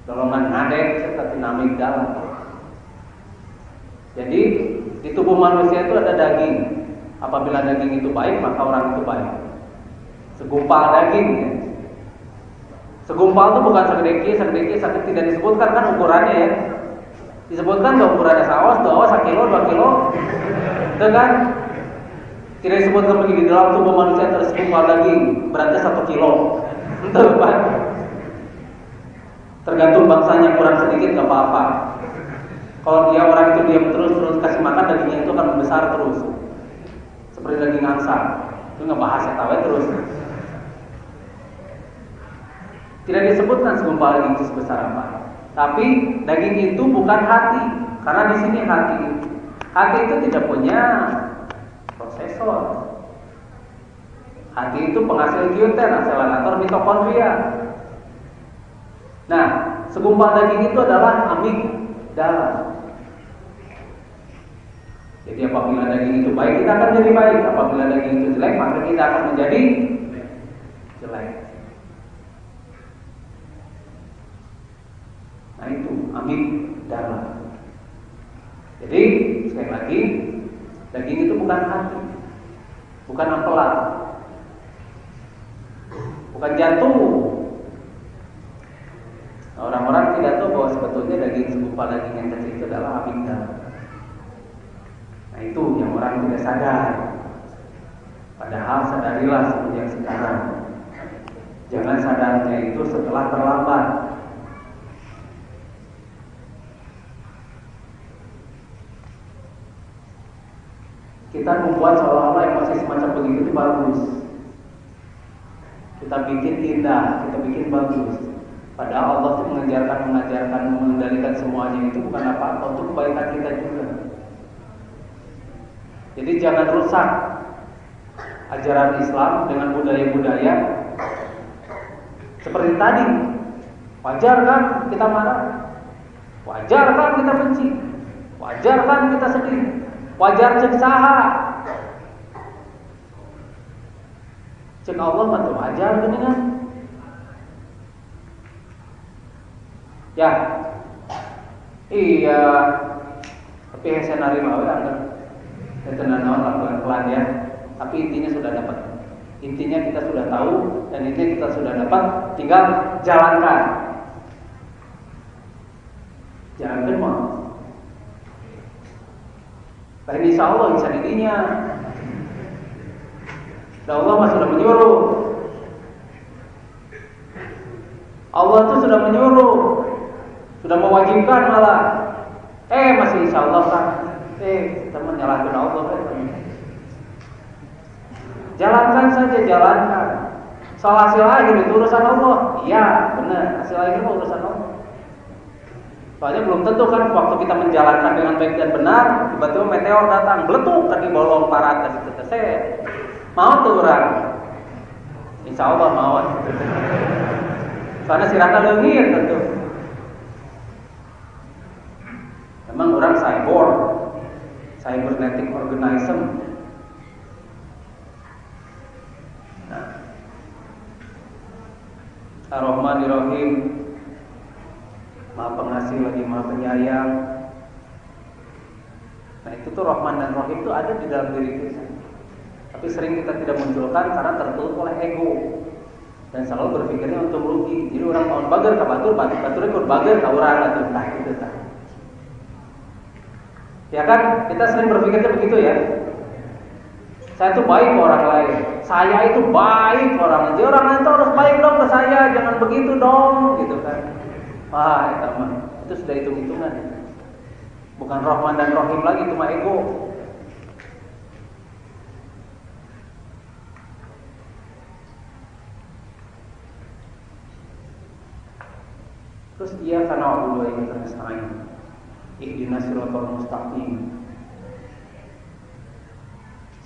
Dorongan ngadeg serta tina amigdala. Jadi di tubuh manusia itu ada daging. Apabila daging itu baik, maka orang itu baik. Segumpal daging ya. Segumpal itu bukan segede tidak disebutkan kan ukurannya ya. Disebutkan bahwa ukurannya saos 1 kilo, 2 kilo. Itu kan tidak disebutkan begini di dalam tubuh manusia ada segumpal daging, berarti 1 kilo. Itu kan. Tergantung bangsanya, kurang sedikit enggak apa-apa. Kalau dia orang itu diam terus kasih makan, dagingnya itu akan membesar terus. Seperti daging angsa. Itu ngebahas ya tahu terus. Tidak disebutkan segumpal daging itu sebesar apa. Tapi daging itu bukan hati, karena di sini hati itu tidak punya prosesor. Hati itu penghasil gluten, aselerator mitokondria. Nah, segumpal daging itu adalah amigdala. Jadi apabila daging itu baik, kita akan jadi baik. Apabila daging itu jelek, maka kita akan menjadi jelek. Nah itu amigdala. Jadi sekali lagi, daging itu bukan hati, bukan apelat, bukan jantung. Nah, orang-orang tidak tahu bahwa sebetulnya daging segumpal daging yang kecil itu adalah amigdala. Nah itu yang orang tidak sadar. Padahal sadarilah semenjak sekarang. Jangan sadarnya itu setelah terlambat. Kita membuat seolah-olah yang masih semacam begitu itu bagus. Kita bikin indah, kita bikin bagus. Padahal Allah itu mengajarkan, mengendalikan semuanya itu bukan apa-apa, untuk kebaikan kita juga. Jadi jangan rusak ajaran Islam dengan budaya-budaya seperti tadi. Wajar kan kita marah? Wajar kan kita benci? Wajar kan kita sedih? Wajar cek saha? Cek Allah mah wajar geuningan. Ya. Iya. Tapi hese narima we anggar. Tenan naon pelan-pelan ya. Tapi intinya sudah dapat. Intinya kita sudah tahu dan intinya kita sudah dapat, tinggal jalankan. Jalankan mah. Dan insya Allah bisa dirinya. Dan Allah mah sudah menyuruh. Allah itu sudah menyuruh, sudah mewajibkan malah. Masih insya Allah kan. Kita menyalahkan Allah kan. Jalankan saja, jalankan. Soal hasil akhir itu urusan Allah. Iya, benar. Hasil akhir itu urusan Allah. Soalnya belum tentu kan waktu kita menjalankan dengan baik dan benar, tiba-tiba meteor datang, beletuk kan di bolong parat gitu. Saya mau tuh orang, insya Allah mau. Soalnya si rata leungit tentu. Memang orang cybernetic organism. Nah, Ar-Rahmanir-Rahim, Maha Pengasih lagi Maha Penyayang. Nah itu tuh Rahman dan Rahim itu ada di dalam diri kita. Tapi sering kita tidak munculkan karena tertutup oleh ego dan selalu berpikirnya untuk rugi. Jadi orang mau bager ke batur ikut bager ke orang atau entah gitu tak. Ya kan kita sering berpikirnya begitu ya. Saya itu baik ke orang lain. Saya itu baik ke orang lain. Jadi orang lain itu harus baik dong ke saya. Jangan begitu dong, gitu kan. Wah, itu sudah hitung-hitungan. Bukan Rahman dan Rahim lagi, cuma ego. Terus dia karena Allah yang nasta'in. Ihdinas siratal mustaqim.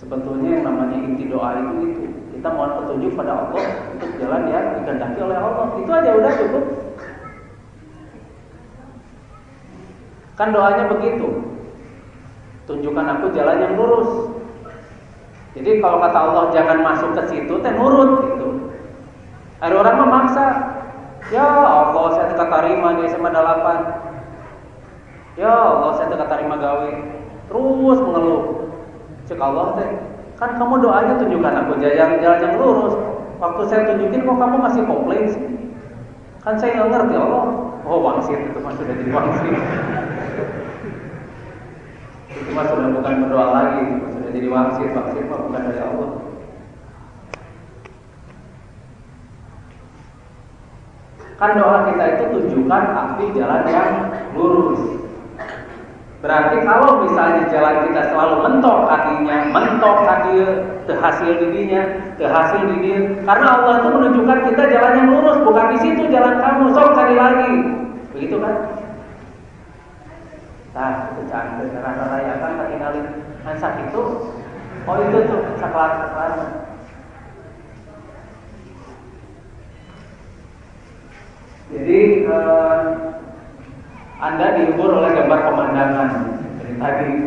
Sebetulnya yang namanya inti doa itu kita mohon petunjuk pada Allah untuk jalan yang dikehendaki oleh Allah. Itu aja udah cukup. Kan doanya begitu. Tunjukkan aku jalan yang lurus. Jadi kalau kata Allah jangan masuk ke situ, teh nurut gitu. Ada orang memaksa. Ya Allah, saya tidak terima di SMA 8. Ya Allah, saya tidak terima gawe. Terus mengeluh. Cek Allah teh, kan kamu doanya tunjukkan aku jalan yang lurus. Waktu saya tunjukin kok kamu masih komplain sih? Kan saya nggak ngerti Allah. Oh wangsit itu mah sudah jadi wangsit. Itu mah sudah bukan berdoa lagi, itu sudah jadi wangsit. Wangsit mah bukan dari Allah. Kan doa kita itu tunjukkan aku jalan yang lurus. Berarti kalau misalnya jalan kita selalu mentok hatinya, mentok hati hasil didinya, karena Allah itu menunjukkan kita jalan yang lurus, bukan di situ jalan kamu, sok cari lagi, begitu kan? Nah, itu cantik, rasa rayakan tak tinggalin hansak itu, oh itu tuh saklar. Jadi Anda dihibur oleh gambar pemandangan. Jadi tadi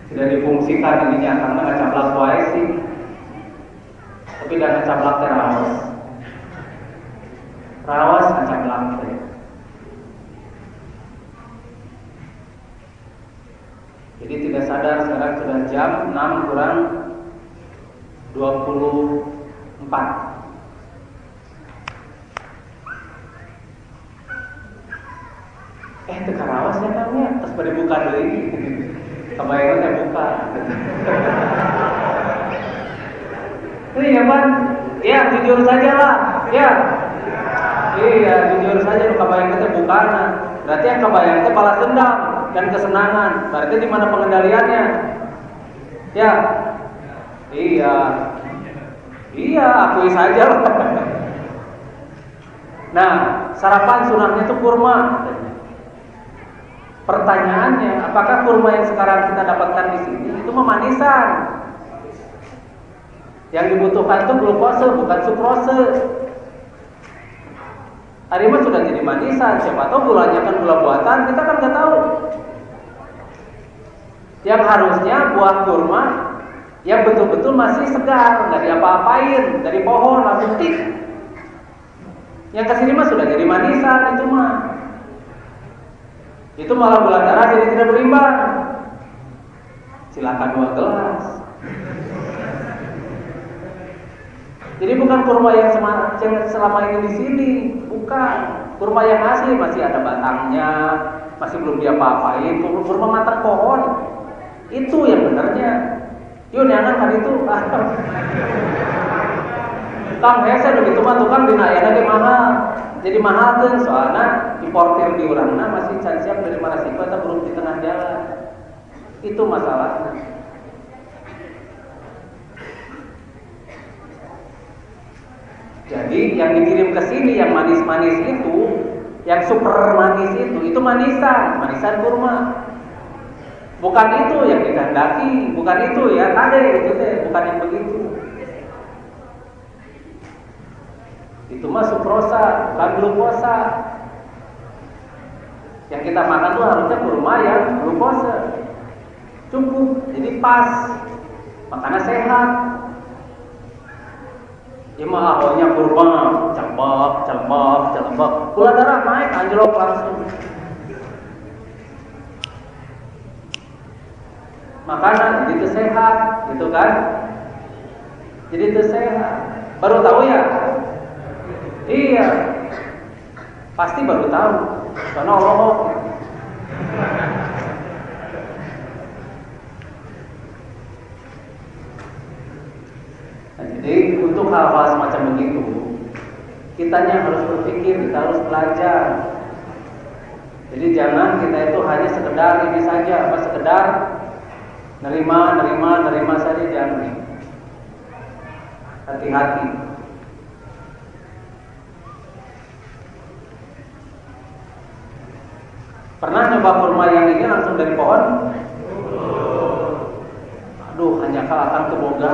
sudah difungsikan ininya karena nggak caplak wae sih. Tapi nggak caplak terawas. Rawas nggak caplak teh. Jadi tidak sadar sekarang sudah jam 6 kurang 24. Tekan awas ya namanya, terus pada buka dulu ini. Kebayang saya buka. Ini ya Pan, ya jujur saja lah, ya. Iya jujur saja, kebayang saya buka. Berarti yang kebayang saya balas dendam dan kesenangan. Berarti di mana pengendaliannya? Ya, iya akui saja lah. Nah, sarapan sunahnya itu kurma. Pertanyaannya, apakah kurma yang sekarang kita dapatkan di sini itu memanisan? Yang dibutuhkan itu glukose, bukan sukrose. Hari ini sudah jadi manisan, siapa tahu gulanya kan gula buatan, kita kan nggak tahu. Yang harusnya buah kurma yang betul-betul masih segar, nggak diapa-apain, dari pohon langsung tik. Yang kesini mah sudah jadi manisan itu mah. Itu malah gula darah jadi tidak berimbang. Silakan 2 gelas. Jadi bukan kurma yang selama ini di sini, bukan. Kurma yang asli masih ada batangnya, masih belum diapa-apain. Kurma matang pohon. Itu yang benarnya. Yun jangan kan itu. Kang hese begitu mah tukang dina aya ge mahal. Jadi mahal tuh soalnya importir di urangna masih can siap dari Marasiko atau belum di tengah jalan. Itu masalahnya. Jadi yang dikirim ke sini yang manis-manis Yang super manis itu manisan kurma. Bukan itu yang dikehendaki, bukan itu ya, kade itu teh, bukan yang begitu. Itu mah sukrosa, bukan glukosa. Yang kita makan tuh harusnya kurma yang glukosa. Cukup, jadi pas. Makanya sehat. Ya mah awalnya kurma, celebek. Gula darah naik anjlok langsung. Makanan jadi itu sehat, gitu kan? Jadi itu sehat. Baru tahu ya? Iya. Pasti baru tahu. Karena Allah. Nah, jadi untuk hal-hal semacam begitu, kitanya harus berpikir, kita harus belajar. Jadi jangan kita itu hanya sekedar ini saja, sekedar nerima saja, jangan. Hati-hati. Pernah coba kurma yang ini langsung dari pohon? Aduh, hanya kalau akan ke boga.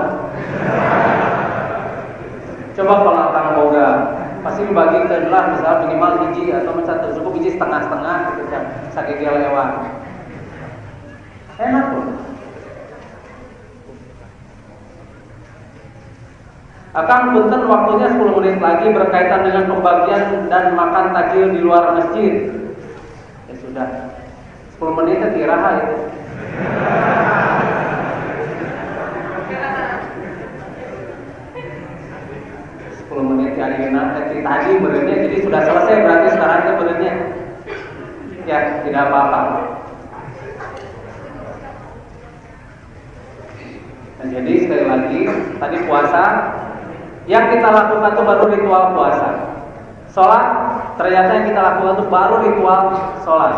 Coba kalau akan boga, pasti dibagikan lah, misalnya minimal biji atau misalnya cukup biji setengah-setengah gitu kan, sakit dia lewat. Enak loh. Akan punten waktunya 10 menit lagi berkaitan dengan pembagian dan makan takjil di luar masjid. Ya sudah, 10 menit kira-kira itu. Menit tadi berenya, jadi sudah selesai berarti sekarang itu berenya. Ya, tidak apa-apa. Nah, jadi sekali lagi, tadi puasa yang kita lakukan itu baru ritual puasa. Sholat ternyata yang kita lakukan itu baru ritual sholat.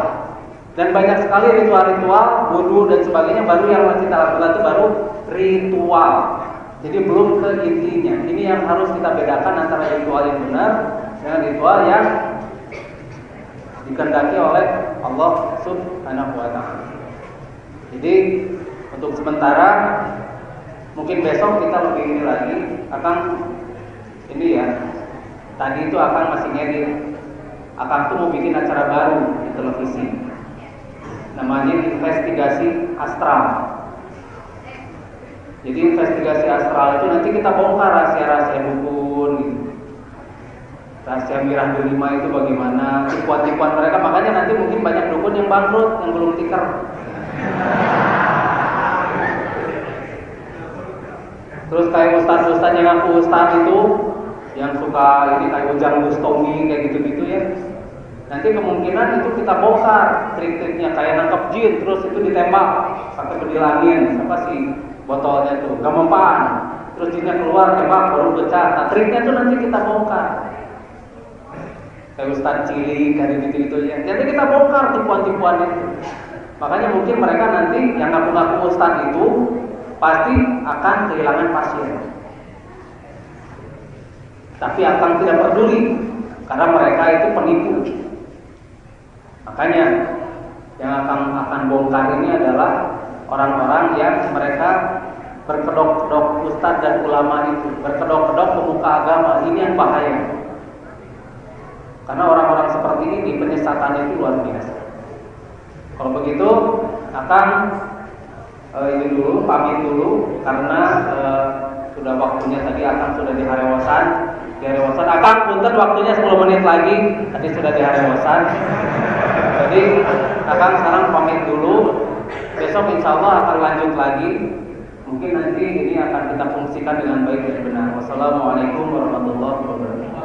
Dan banyak sekali ritual-ritual, wudu dan sebagainya baru yang kita lakukan itu baru ritual. Jadi belum ke intinya. Ini yang harus kita bedakan antara ritual yang benar dengan ritual yang dikehendaki oleh Allah Subhanahu wa taala. Jadi untuk sementara mungkin besok kita lebih ini lagi akan ini ya. Tadi itu akan masih ngedit. Akan tuh mau bikin acara baru di televisi. Namanya investigasi astral. Jadi investigasi astral itu nanti kita bongkar rahasia-rahasia dukun gitu. Rahasia mirah delima itu bagaimana, tipuan-tipuan mereka, makanya nanti mungkin banyak dukun yang bangkrut, yang belum tikar. Terus kayak ustaz-ustaz yang ngaku ustaz itu, yang suka ini kayak Ujang Bustomi kayak gitu-gitu ya. Nanti kemungkinan itu kita bongkar trik-triknya kayak nangkep jin, terus itu ditembak sampai berdilangin, apa sih? Botolnya tuh gak mempan, terus jinnya keluar tembak baru pecah. Nah triknya tuh nanti kita bongkar. Kayak Ustaz Cili, kayak gitu-gitu ya. Nanti kita bongkar tipuan-tipuan itu. Makanya mungkin mereka nanti yang ngaku-ngaku Ustaz itu pasti akan kehilangan pasien. Tapi akan tidak peduli karena mereka itu penipu. Makanya yang akan bongkar ini adalah orang-orang yang mereka berkedok-kedok ustadz dan ulama itu, berkedok-kedok pemuka agama. Ini yang bahaya. Karena orang-orang seperti ini penyesatannya itu luar biasa. Kalau begitu akan ini dulu, pamit dulu karena sudah waktunya tadi akan sudah di harewosan. Akan punten waktunya 10 menit lagi. Tadi sudah di harewosan. Jadi akan sekarang pamit dulu. Besok insya Allah akan lanjut lagi. Mungkin nanti ini akan kita fungsikan dengan baik dan benar. Wassalamualaikum warahmatullahi wabarakatuh.